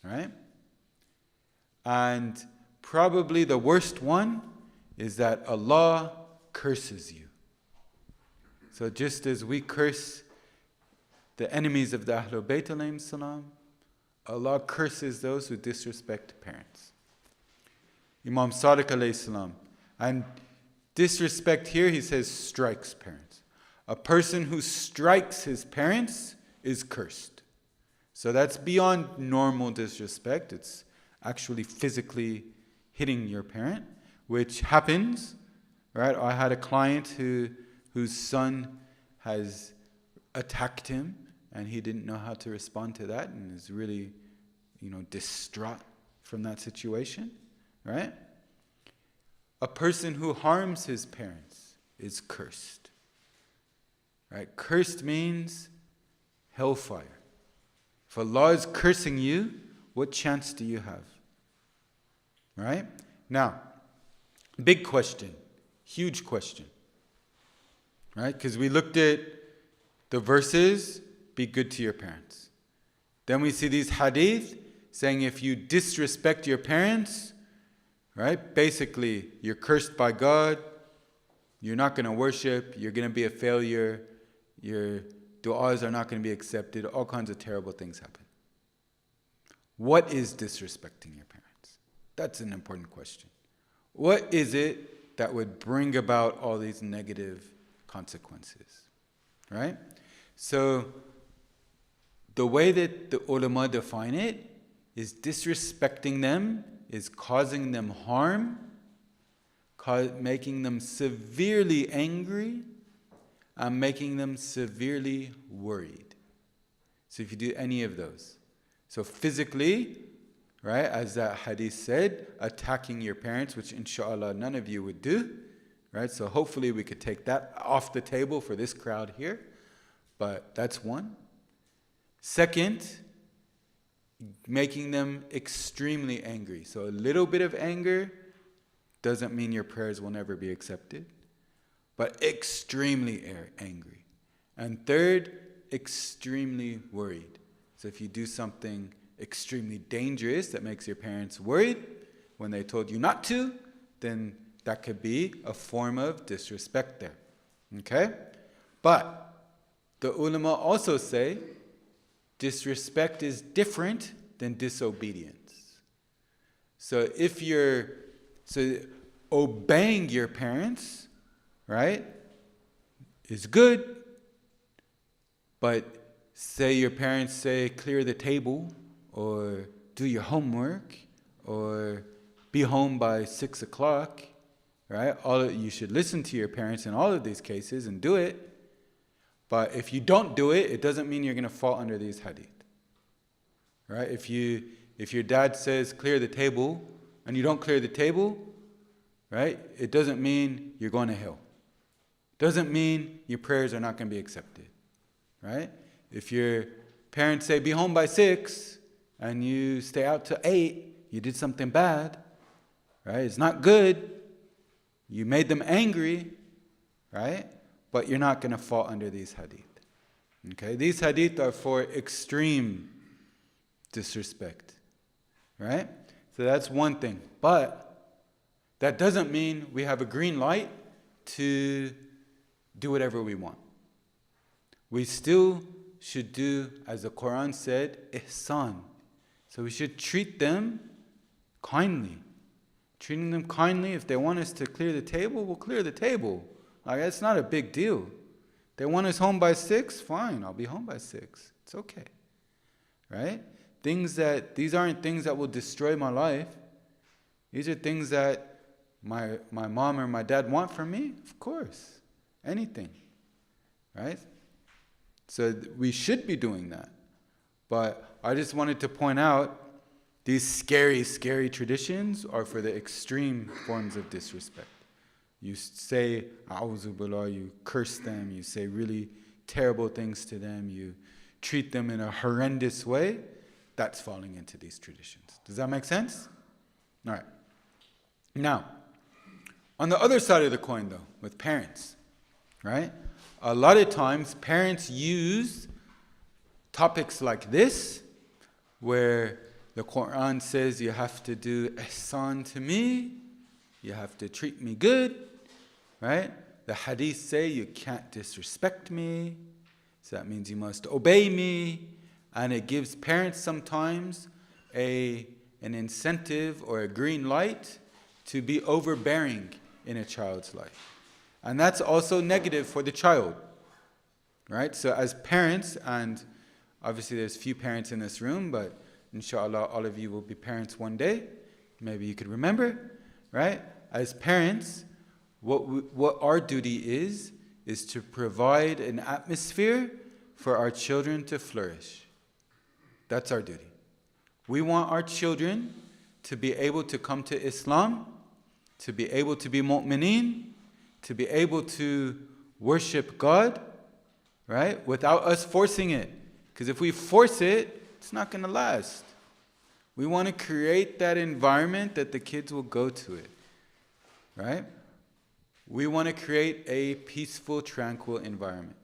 Right? And probably the worst one is that Allah curses you. So just as we curse the enemies of the Ahlul Bayt alayhim salam, Allah curses those who disrespect parents. Imam Sadiq alayhi salam. And disrespect here, he says, strikes parents. A person who strikes his parents is cursed. So that's beyond normal disrespect. It's actually physically hitting your parent, which happens. Right? I had a client whose son has attacked him, and he didn't know how to respond to that, and is really, distraught from that situation. Right? A person who harms his parents is cursed. Right? Cursed means hellfire. If Allah is cursing you, what chance do you have? Right? Now, big question, huge question. Right? Because we looked at the verses, be good to your parents. Then we see these hadith saying if you disrespect your parents, right? Basically, you're cursed by God, you're not going to worship, you're going to be a failure, your du'as are not going to be accepted, all kinds of terrible things happen. what is disrespecting your parents? That's an important question. What is it that would bring about all these negative consequences? Right? So, the way that the ulama define it is disrespecting them is causing them harm, making them severely angry, and making them severely worried. So if you do any of those. So physically, right, as that hadith said, attacking your parents, which inshallah none of you would do, right? So hopefully we could take that off the table for this crowd here. But that's one. Second, making them extremely angry. So a little bit of anger doesn't mean your prayers will never be accepted, but extremely angry. And third, extremely worried. So if you do something extremely dangerous that makes your parents worried when they told you not to, then that could be a form of disrespect there. Okay? But the ulama also say disrespect is different than disobedience. So obeying your parents, right, is good, but say your parents say clear the table or do your homework or be home by 6 o'clock, right? You should listen to your parents in all of these cases and do it. But if you don't do it, it doesn't mean you're going to fall under these hadith. Right? If your dad says clear the table and you don't clear the table, right? It doesn't mean you're going to hell. Doesn't mean your prayers are not going to be accepted. Right? If your parents say be home by 6 and you stay out till 8, you did something bad. Right? It's not good. You made them angry, right? But you're not going to fall under these hadith. Okay? These hadith are for extreme disrespect. Right? So that's one thing. But that doesn't mean we have a green light to do whatever we want. We still should do, as the Quran said, ihsan. So we should treat them kindly. Treating them kindly, if they want us to clear the table, we'll clear the table. Like, that's not a big deal. They want us home by 6, fine, I'll be home by 6. It's okay. Right? These aren't things that will destroy my life. These are things that my mom or my dad want from me, of course. Anything. Right? So we should be doing that. But I just wanted to point out these scary, scary traditions are for the extreme forms of disrespect. You say, A'udhu Billah, you curse them, you say really terrible things to them, you treat them in a horrendous way. That's falling into these traditions. Does that make sense? All right. Now, on the other side of the coin though, with parents, right? A lot of times parents use topics like this, where the Quran says you have to do ihsan to me, you have to treat me good, right? The hadith say you can't disrespect me, so that means you must obey me, and it gives parents sometimes an incentive or a green light to be overbearing in a child's life. And that's also negative for the child, right? So as parents, and obviously there's few parents in this room, but inshallah all of you will be parents one day. Maybe you could remember, right? As parents, what our duty is to provide an atmosphere for our children to flourish. That's our duty. We want our children to be able to come to Islam, to be able to be mu'mineen, to be able to worship God, right? Without us forcing it. Because if we force it, it's not going to last. We want to create that environment that the kids will go to it, right? We want to create a peaceful, tranquil environment.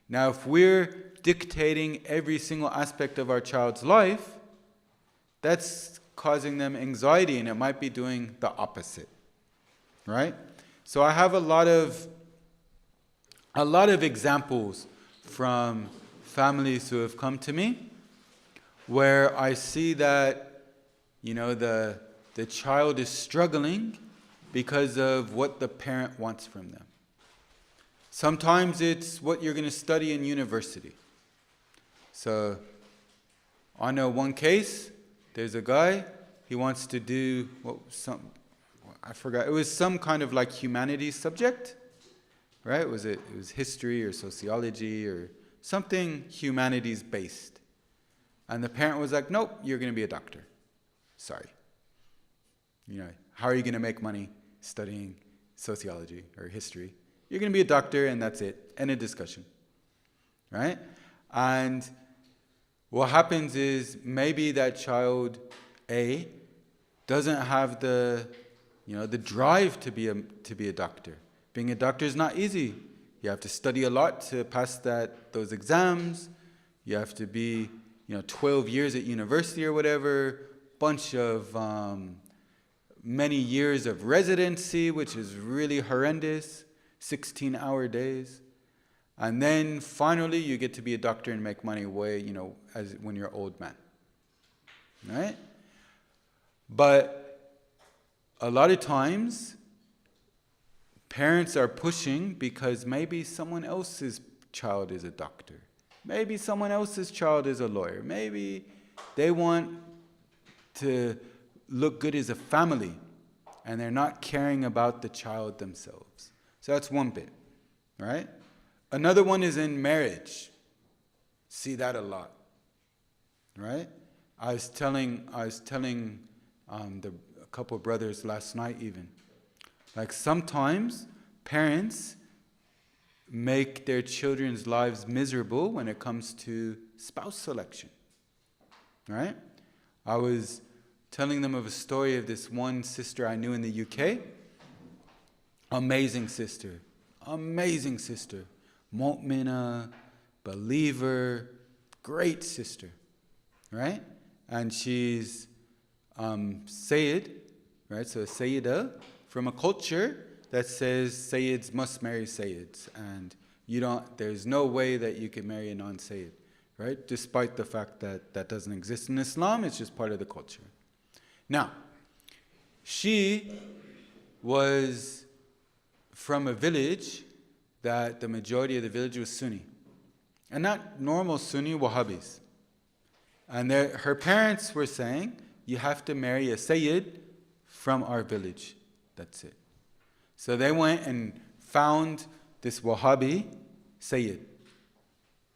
Now, if we're dictating every single aspect of our child's life, that's causing them anxiety, and it might be doing the opposite, right? So I have a lot of examples from families who have come to me where I see that the child is struggling because of what the parent wants from them. Sometimes it's what you're going to study in university. So, I know one case, there's a guy, he wants to do, I forgot, it was some kind of like humanities subject, right? It was history or sociology or something humanities based. And the parent was like, nope, you're going to be a doctor. Sorry. How are you going to make money studying sociology or history? You're going to be a doctor and that's it. End of discussion. Right? And what happens is maybe that child A doesn't have the drive to be a doctor. Being a doctor is not easy. You have to study a lot to pass those exams. You have to be 12 years at university or whatever, bunch of many years of residency, which is really horrendous, 16-hour days. And then finally you get to be a doctor and make money as when you're an old man. Right? But a lot of times parents are pushing because maybe someone else's child is a doctor. Maybe someone else's child is a lawyer. Maybe they want to look good as a family and they're not caring about the child themselves. So that's one bit, right? Another one is in marriage. See that a lot, right? I was telling a couple of brothers last night even. Like sometimes parents make their children's lives miserable when it comes to spouse selection, right? I was telling them of a story of this one sister I knew in the UK. Amazing sister. Mu'mina, believer, great sister, right? And she's Sayyid, right? So a Sayyidah from a culture that says Sayyids must marry Sayyids, and there's no way that you can marry a non-Sayyid, right? Despite the fact that that doesn't exist in Islam, it's just part of the culture. Now, she was from a village that the majority of the village was Sunni. And not normal Sunni Wahhabis. And her parents were saying, you have to marry a Sayyid from our village. That's it. So they went and found this Wahhabi Sayyid.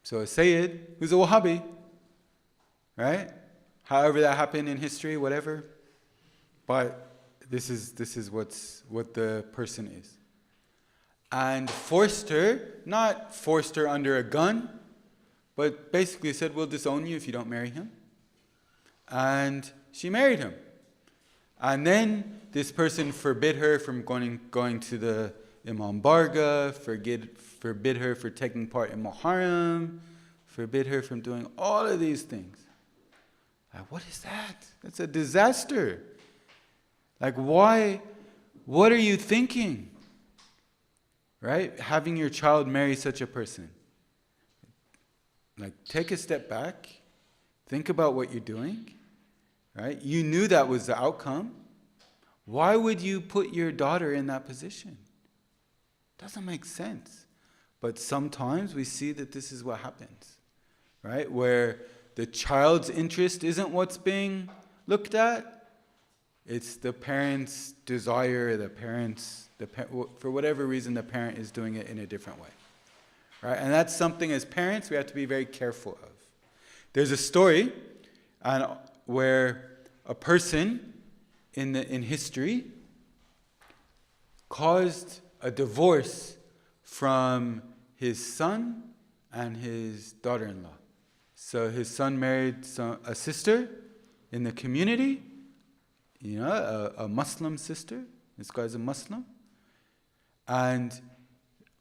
So a Sayyid who's a Wahhabi, right? However that happened in history, whatever. But this is what the person is. And not forced her under a gun, but basically said, we'll disown you if you don't marry him. And she married him. And then this person forbid her from going to the Imam Barga, forbid her for taking part in Muharram, forbid her from doing all of these things. Like, what is that? That's a disaster. Like, why? What are you thinking? Right? Having your child marry such a person. Like, take a step back. Think about what you're doing. Right? You knew that was the outcome. Why would you put your daughter in that position? Doesn't make sense. But sometimes we see that this is what happens. Right? Where the child's interest isn't what's being looked at. It's the parent's desire, for whatever reason, the parent is doing it in a different way. Right? And that's something as parents we have to be very careful of. There's a story where a person in history caused a divorce from his son and his daughter-in-law. So his son married a sister in the community, a Muslim sister. This guy's a Muslim. And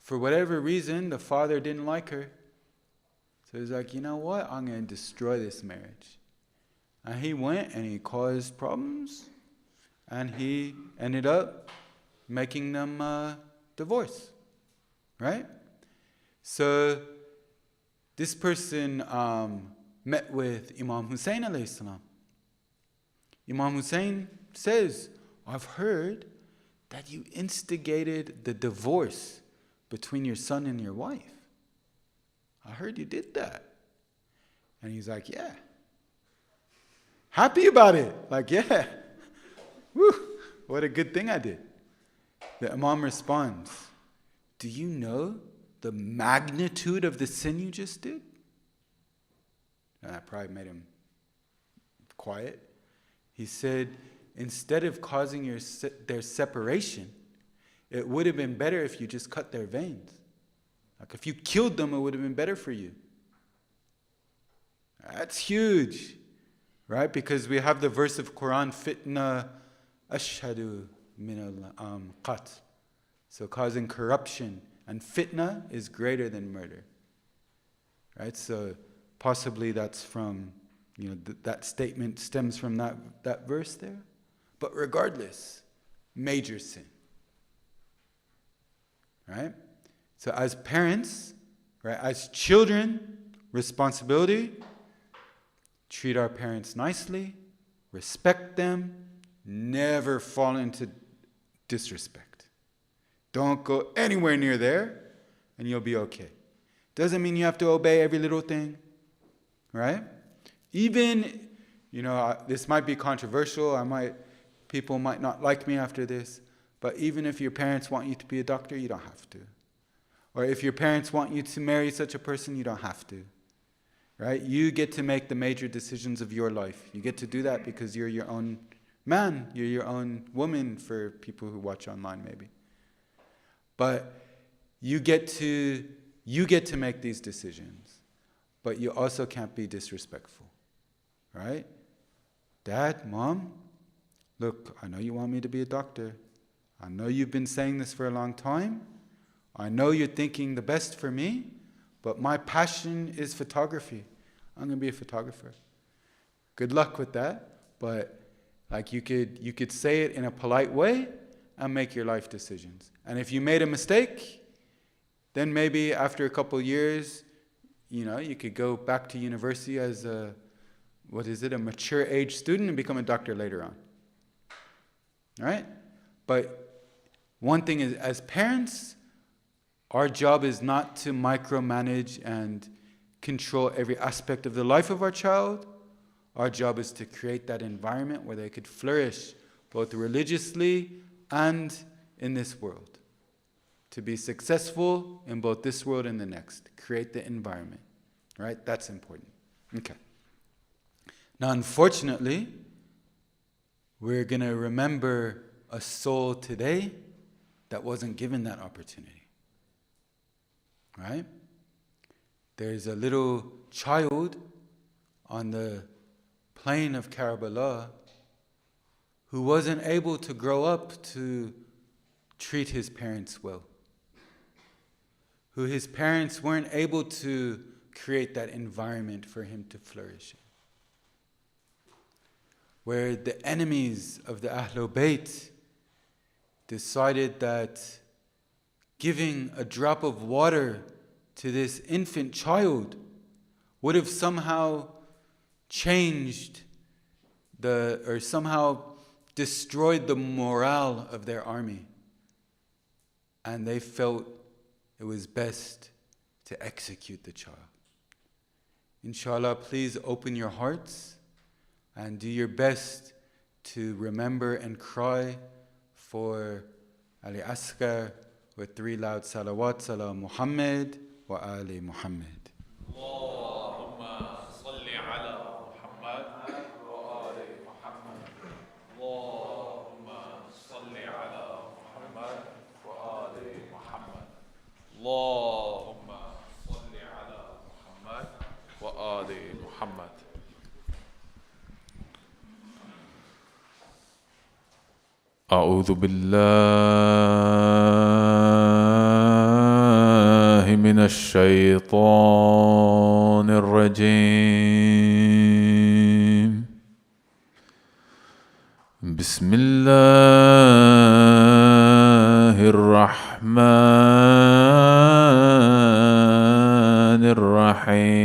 for whatever reason, the father didn't like her. So he's like, you know what? I'm going to destroy this marriage. And he went and he caused problems. And he ended up making them divorce. Right? So this person met with Imam Hussein alayhi salam. Imam Hussein says, I've heard that you instigated the divorce between your son and your wife. I heard you did that. And he's like, yeah. Happy about it. Like, yeah. Woo, what a good thing I did. The Imam responds, do you know the magnitude of the sin you just did? And that probably made him quiet. He said, instead of causing their separation, it would have been better if you just cut their veins. Like if you killed them, it would have been better for you. That's huge, right? Because we have the verse of Quran, fitna ashhadu min al-qatl. So causing corruption. And fitna is greater than murder. Right? So possibly that's from, that statement stems from that verse there. But regardless, major sin. Right? So as parents, right, as children, responsibility, treat our parents nicely, respect them, never fall into disrespect. Don't go anywhere near there, and you'll be okay. Doesn't mean you have to obey every little thing, right? Even, this might be controversial. People might not like me after this, but even if your parents want you to be a doctor, you don't have to. Or if your parents want you to marry such a person, you don't have to, right? You get to make the major decisions of your life. You get to do that because you're your own man, you're your own woman for people who watch online maybe. But you get to make these decisions, but you also can't be disrespectful, right? Dad, Mom, look, I know you want me to be a doctor. I know you've been saying this for a long time. I know you're thinking the best for me, but my passion is photography. I'm going to be a photographer. Good luck with that, but you could say it in a polite way and make your life decisions. And if you made a mistake, then maybe after a couple years, you could go back to university as a mature age student and become a doctor later on. Right? But one thing is, as parents, our job is not to micromanage and control every aspect of the life of our child. Our job is to create that environment where they could flourish both religiously and in this world. To be successful in both this world and the next. Create the environment. Right? That's important. Okay. Now, unfortunately, we're going to remember a soul today that wasn't given that opportunity. Right? There's a little child on the plain of Karbala who wasn't able to grow up to treat his parents well. Who his parents weren't able to create that environment for him to flourish in. Where the enemies of the Ahlul Bayt decided that giving a drop of water to this infant child would have somehow changed or somehow destroyed the morale of their army. And they felt it was best to execute the child. Inshallah, please open your hearts and do your best to remember and cry for Ali Asghar with 3 loud salawats ala Muhammad wa Ali Muhammad. اللهم صل على محمد وآل محمد. أعوذ بالله من الشيطان الرجيم. بسم الله الرحمن الرحيم.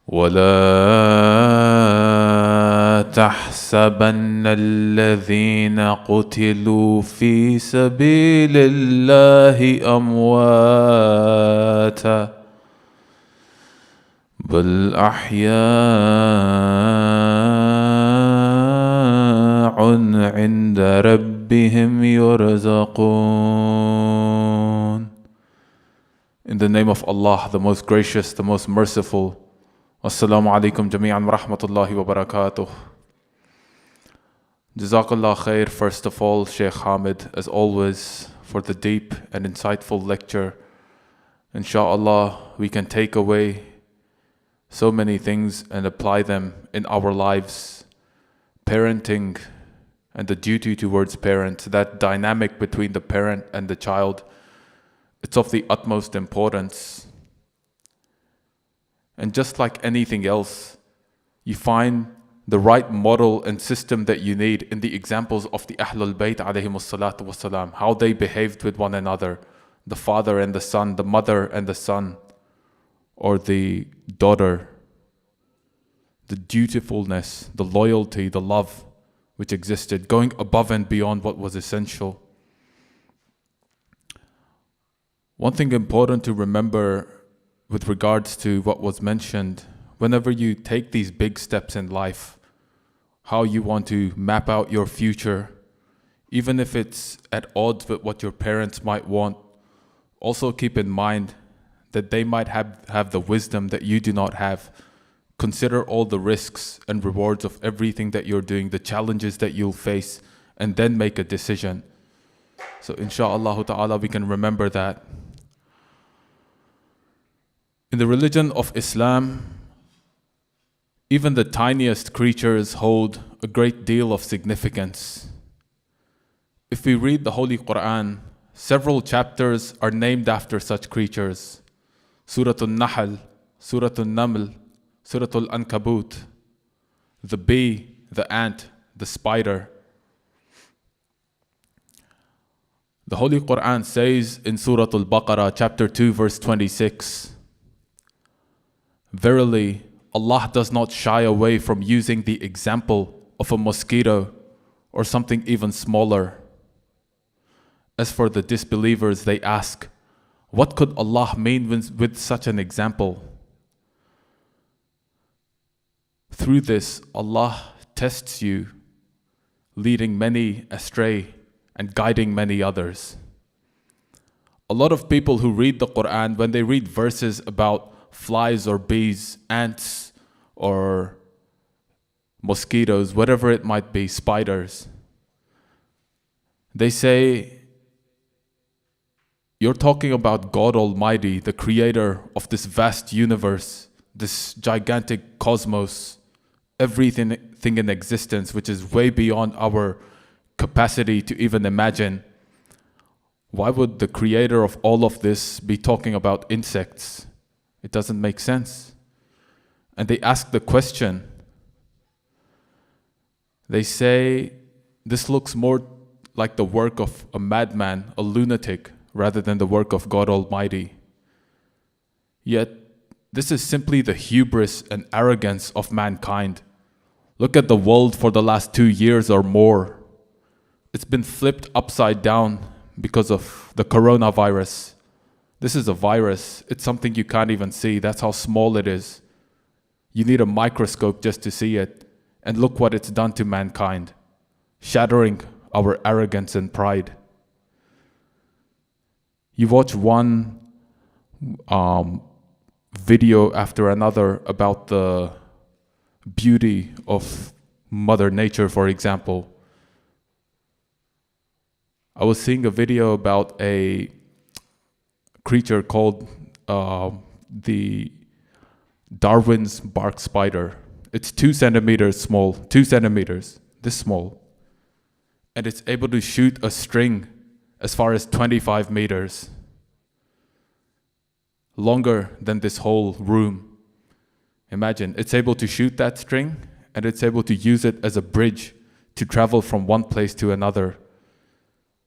ولا ولا ولا ولا ولا ولا ولا ولا ولا ولا ولا ولا ولا ولا ولا ولا ولا ولا ولا ولا ولا ولا ولا تحسبن الذين قتلوا في سبيل الله أمواتا بل أحياء عند ربهم يرزقون. In the name of Allah, the most gracious, the most merciful. Assalamu alaikum jami'an wa rahmatullahi wa barakatuh. Jazakallah khair, first of all, Sheikh Hamid, as always, for the deep and insightful lecture. Inshallah, we can take away so many things and apply them in our lives. Parenting and the duty towards parents, that dynamic between the parent and the child, it's of the utmost importance. And just like anything else, you find the right model and system that you need in the examples of the Ahlul Bayt alayhim الصلاة والسلام, how they behaved with one another, the father and the son, the mother and the son, or the daughter, the dutifulness, the loyalty, the love which existed, going above and beyond what was essential. One thing important to remember with regards to what was mentioned, whenever you take these big steps in life, how you want to map out your future, even if it's at odds with what your parents might want, also keep in mind that they might have the wisdom that you do not have. Consider all the risks and rewards of everything that you're doing, the challenges that you'll face, and then make a decision. So insha'Allah ta'ala, we can remember that. In the religion of Islam, even the tiniest creatures hold a great deal of significance. If we read the Holy Quran, several chapters are named after such creatures. Surah Al-Nahl, Surah Al-Naml, Surah Al-Ankabut, the bee, the ant, the spider. The Holy Quran says in Surah Al-Baqarah, chapter 2, verse 26, verily, Allah does not shy away from using the example of a mosquito or something even smaller. As for the disbelievers, they ask, what could Allah mean with such an example? Through this, Allah tests you, leading many astray and guiding many others. A lot of people who read the Quran, when they read verses about flies or bees, ants or mosquitoes, whatever it might be, spiders, they say, you're talking about God Almighty, the creator of this vast universe, this gigantic cosmos, everything in existence, which is way beyond our capacity to even imagine. Why would the creator of all of this be talking about insects? It doesn't make sense. And they ask the question. They say, this looks more like the work of a madman, a lunatic, rather than the work of God Almighty. Yet, this is simply the hubris and arrogance of mankind. Look at the world for the last 2 years or more. It's been flipped upside down because of the coronavirus. This is a virus. It's something you can't even see. That's how small it is. You need a microscope just to see it. And look what it's done to mankind, shattering our arrogance and pride. You watch one video after another about the beauty of Mother Nature, for example. I was seeing a video about a creature called the Darwin's bark spider. It's 2 centimeters small, 2 centimeters, this small. And it's able to shoot a string as far as 25 meters. Longer than this whole room. Imagine, it's able to shoot that string and it's able to use it as a bridge to travel from one place to another.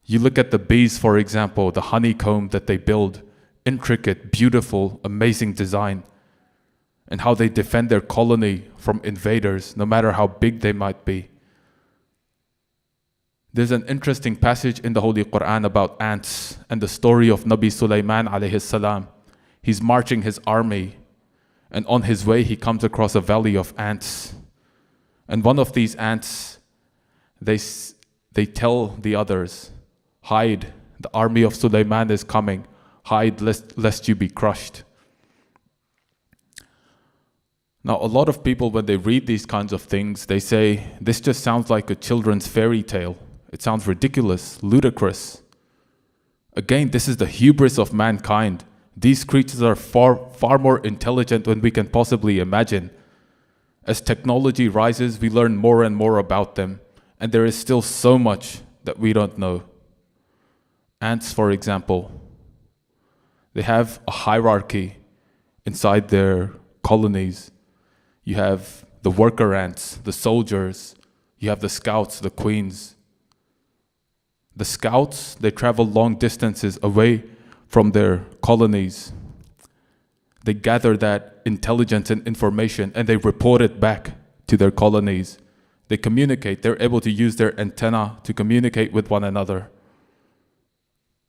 You look at the bees, for example, the honeycomb that they build, intricate, beautiful, amazing design. and how they defend their colony from invaders, no matter how big they might be. There's an interesting passage in the Holy Quran about ants and the story of Nabi Sulaiman alayhi salam. He's marching his army, and on his way he comes across a valley of ants. And one of these ants, they tell the others, hide, the army of Sulaiman is coming, hide lest you be crushed. Now, a lot of people, when they read these kinds of things, they say, this just sounds like a children's fairy tale. It sounds ridiculous, ludicrous. Again, this is the hubris of mankind. These creatures are far more intelligent than we can possibly imagine. As technology rises, we learn more and more about them, and there is still so much that we don't know. Ants, for example, they have a hierarchy inside their colonies. You have the worker ants, the soldiers, you have the scouts, the queens. The scouts, they travel long distances away from their colonies. They gather that intelligence and information and they report it back to their colonies. They communicate, they're able to use their antenna to communicate with one another.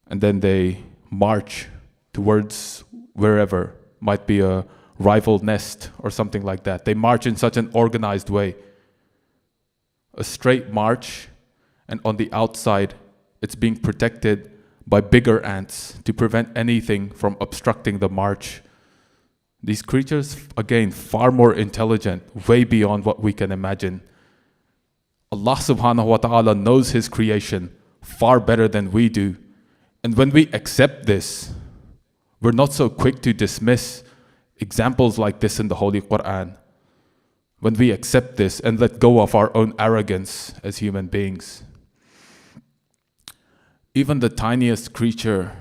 And then they march towards wherever, might be a rival nest or something like that. They march in such an organized way. A straight march, and on the outside, it's being protected by bigger ants to prevent anything from obstructing the march. These creatures, again, far more intelligent, way beyond what we can imagine. Allah subhanahu wa ta'ala knows His creation far better than we do. And when we accept this, we're not so quick to dismiss examples like this in the Holy Quran. When we accept this and let go of our own arrogance as human beings. Even the tiniest creature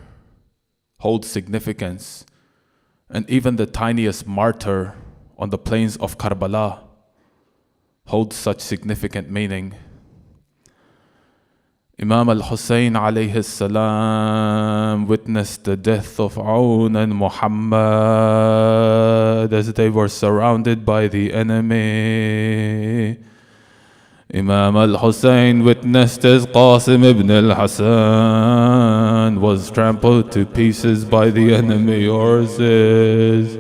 holds significance, and even the tiniest martyr on the plains of Karbala holds such significant meaning. Imam al-Hussein alayhi salam witnessed the death of Aoun and Muhammad as they were surrounded by the enemy. Imam al-Hussein witnessed as Qasim ibn al-Hassan was trampled to pieces by the enemy horses.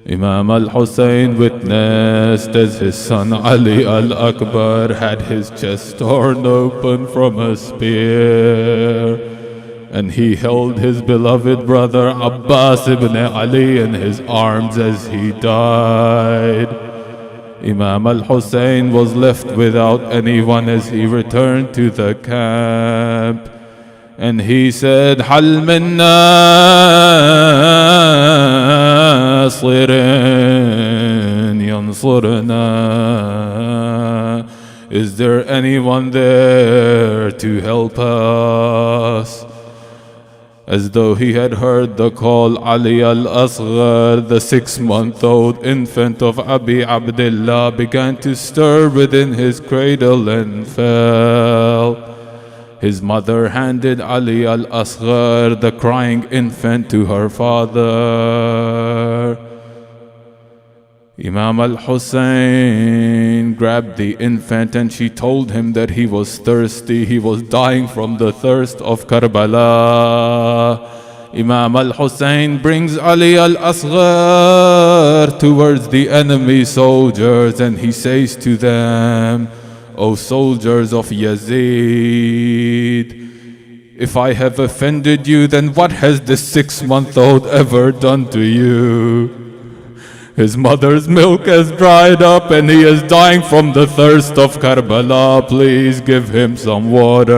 Imam al-Hussein witnessed as his son Ali Al Asghar had his chest torn open from a spear, and he held his beloved brother Abbas ibn Ali in his arms as he died. Imam al-Hussein was left without anyone as he returned to the camp. And he said, Hal min nasirin yansurna. Is there anyone there to help us? As though he had heard the call, Ali Al Asghar, the 6-month-old infant of Abi Abdullah, began to stir within his cradle and fell. His mother handed Ali Al Asghar, the crying infant, to her father. Imam al-Hussein grabbed the infant and she told him that he was thirsty. He was dying from the thirst of Karbala. Imam al-Hussein brings Ali al-Asghar towards the enemy soldiers and he says to them, O soldiers of Yazid, if I have offended you, then what has this 6-month-old ever done to you? His mother's milk has dried up and he is dying from the thirst of Karbala. Please give him some water.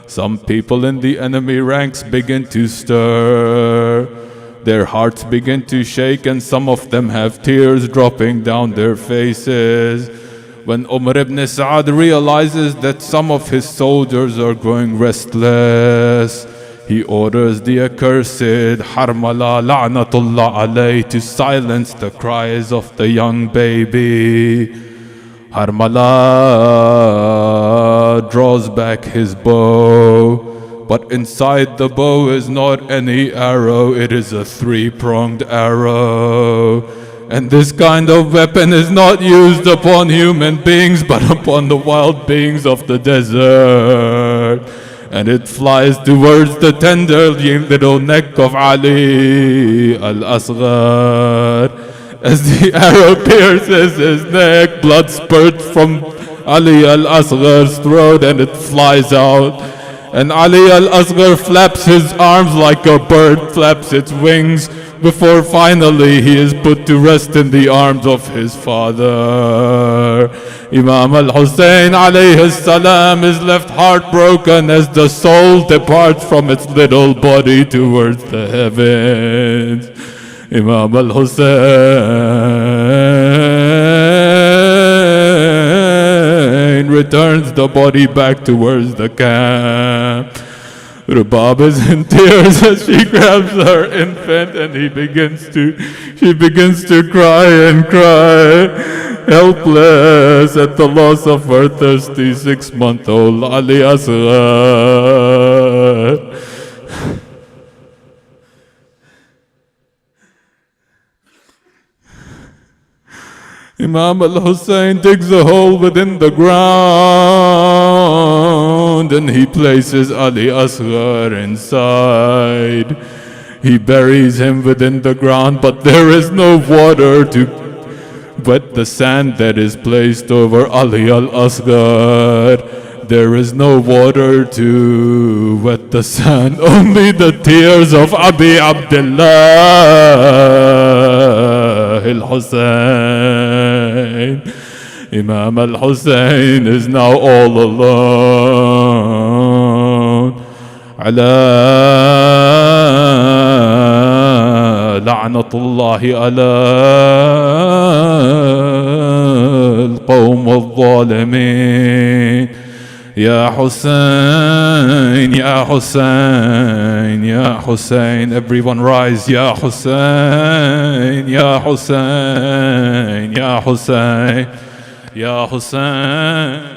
Some people in the enemy ranks begin to stir. Their hearts begin to shake and some of them have tears dropping down their faces. When Umar ibn Sa'ad realizes that some of his soldiers are growing restless, he orders the accursed Harmala La'natullah alayh to silence the cries of the young baby. Harmala draws back his bow, but inside the bow is not any arrow, it is a three-pronged arrow. And this kind of weapon is not used upon human beings, but upon the wild beings of the desert. And it flies towards the tender little neck of Ali Al Asghar. As the arrow pierces his neck, blood spurts from Ali Al Asghar's throat and it flies out. And Ali Al Asghar flaps his arms like a bird flaps its wings before finally he is put to rest in the arms of his father. Imam Al Hussein alayhi salam is left heartbroken as the soul departs from its little body towards the heavens. Imam Al Hussein returns the body back towards the camp. Rubab is in tears as she grabs her infant and she begins to cry and cry, helpless at the loss of her thirsty 6-month-old Ali Asghar. Imam al-Hussein digs a hole within the ground and he places Ali Asghar inside. He buries him within the ground, but there is no water to wet the sand that is placed over Ali al-Asghar. There is no water to wet the sand, only the tears of Abi Abdullah al-Hussein. Imam al-Hussein is now all alone. لعنة الله على القوم الظالمين. يا حسين يا حسين يا حسين. Everyone rise. يا حسين يا حسين يا حسين يا حسين.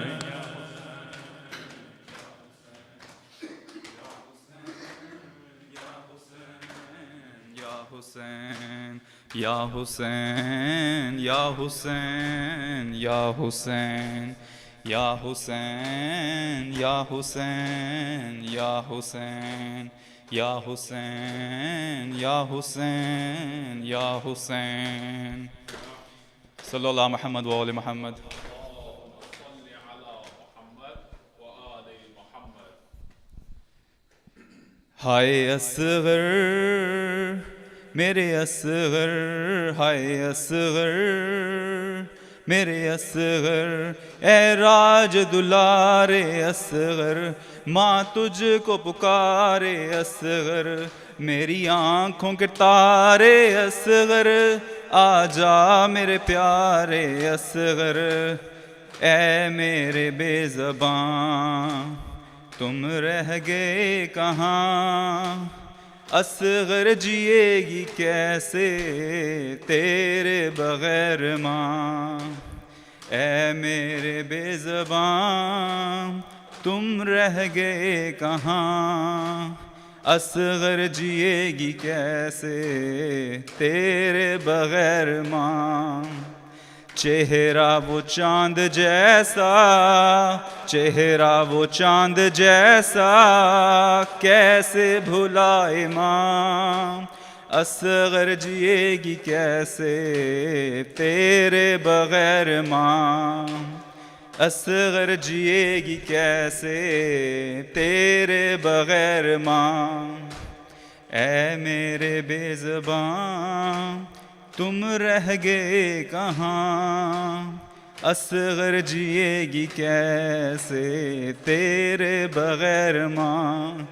Ya Hussein, Ya Hussein, Ya Hussein, Ya Hussein, Ya Hussein, Ya Hussein, Ya Hussein, Ya Hussein, Ya Hussein. Sallallahu Muhammad wa ali Muhammad. Hay asghar मेरे असगर हाय असगर मेरे असगर ए राज दुलारे असगर माँ तुझको पुकारे असगर मेरी आँखों के तारे असगर आजा मेरे प्यारे असगर ए मेरे बेज़बां तुम रह गए कहाँ असगर जिएगी कैसे तेरे बगैर माँ ऐ मेरे बेज़बां तुम रह गए कहाँ असगर जिएगी कैसे तेरे बगैर माँ चेहरा वो चांद जैसा चेहरा वो चांद जैसा कैसे भुलाए माँ असगर जिएगी कैसे तेरे बगैर माँ असगर जिएगी कैसे तेरे बगैर माँ ऐ मेरे बेज़बां तुम रह गए कहाँ असगर जिएगी कैसे तेरे बगैर माँ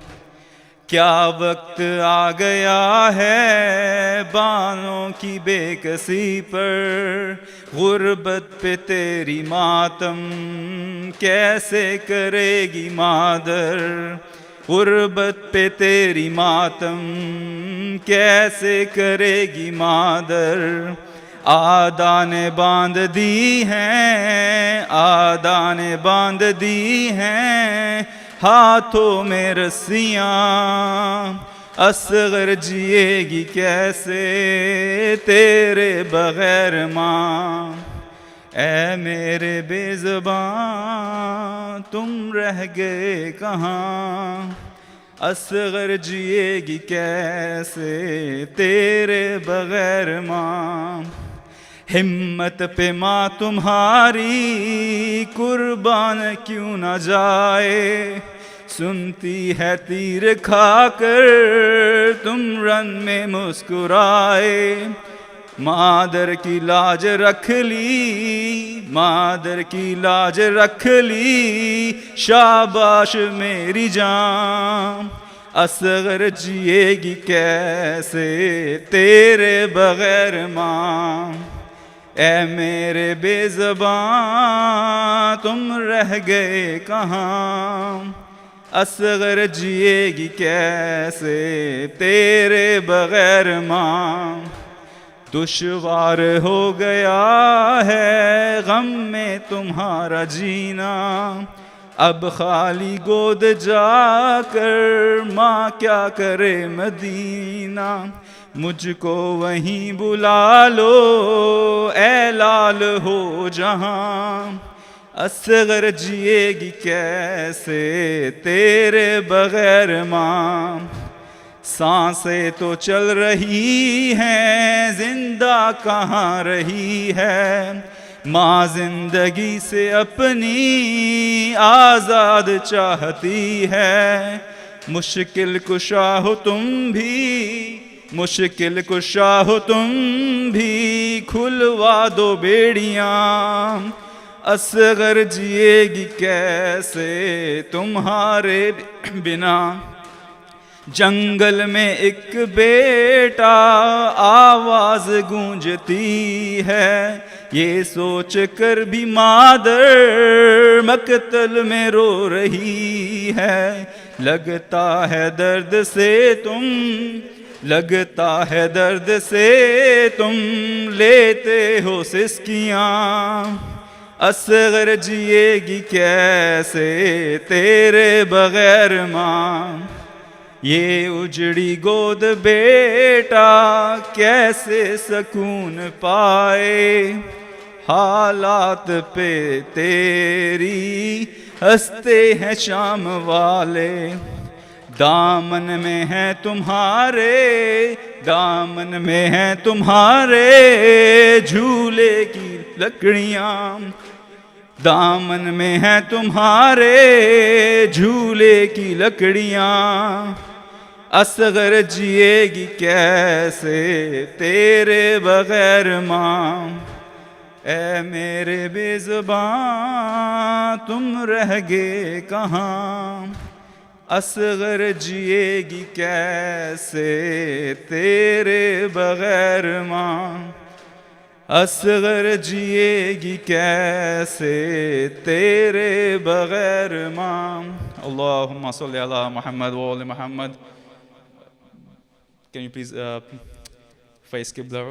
क्या वक्त आ गया है बानों की बेकसी पर गुर्बत पे तेरी मातम कैसे करेगी मादर गुर्बत पे तेरी मातम कैसे करेगी मादर आदा ने बांध दी हैं आदा ने बांध दी हैं ہاتھوں میں رسیاں، اصغر جیے گی کیسے تیرے بغیر ماں، اے میرے بے زباں تم رہ گئے کہاں، اصغر جیے گی کیسے تیرے بغیر ماں، ہمت پہ ماں تمہاری قربان کیوں نہ جائے، سنتی ہے تیر کھا کر تم رن میں مسکرائے، مادر کی لاج رکھ لی، مادر کی لاج رکھ لی، شاباش میری جان، اصغر جیے گی کیسے تیرے بغیر ماں، اے میرے بے زباں تم رہ گئے کہاں، اصغر جیے گی کیسے تیرے بغیر ماں، دشوار ہو گیا ہے غم میں تمہارا جینا، اب خالی گود جا کر ماں کیا کرے مدینہ، مجھ کو وہیں بلا لو اے لال ہو جہاں، اصغر جیے گی کیسے تیرے بغیر ماں، سانسیں تو چل رہی ہیں زندہ کہاں رہی ہے، ماں زندگی سے اپنی آزاد چاہتی ہے، مشکل کشا ہو تم بھی، مشکل کشا ہو تم بھی، کھلوا دو بیڑیاں، اصغر جیے گی کیسے تمہارے بنا، جنگل میں ایک بیٹا آواز گونجتی ہے، یہ سوچ کر بھی مادر مقتل میں رو رہی ہے، لگتا ہے درد سے تم، لگتا ہے درد سے تم لیتے ہو سسکیاں، اصغر جیے گی کیسے تیرے بغیر ماں، یہ اجڑی گود بیٹا کیسے سکون پائے، حالات پہ تیری ہنستے ہیں شام والے، دامن میں ہیں تمہارے، دامن میں ہیں تمہارے جھولے کی لکڑیاں، دامن میں ہیں تمہارے جھولے کی لکڑیاں، اصغر جیے گی کیسے تیرے بغیر ماں، اے میرے بے زباں تم رہ گئے کہاں، اصغر جیے گی کیسے تیرے بغیر ماں، اصغر جیے گی کیسے تیرے بغیر ماں، اللہم صلی علی محمد و آل محمد. Can you please face Qibla?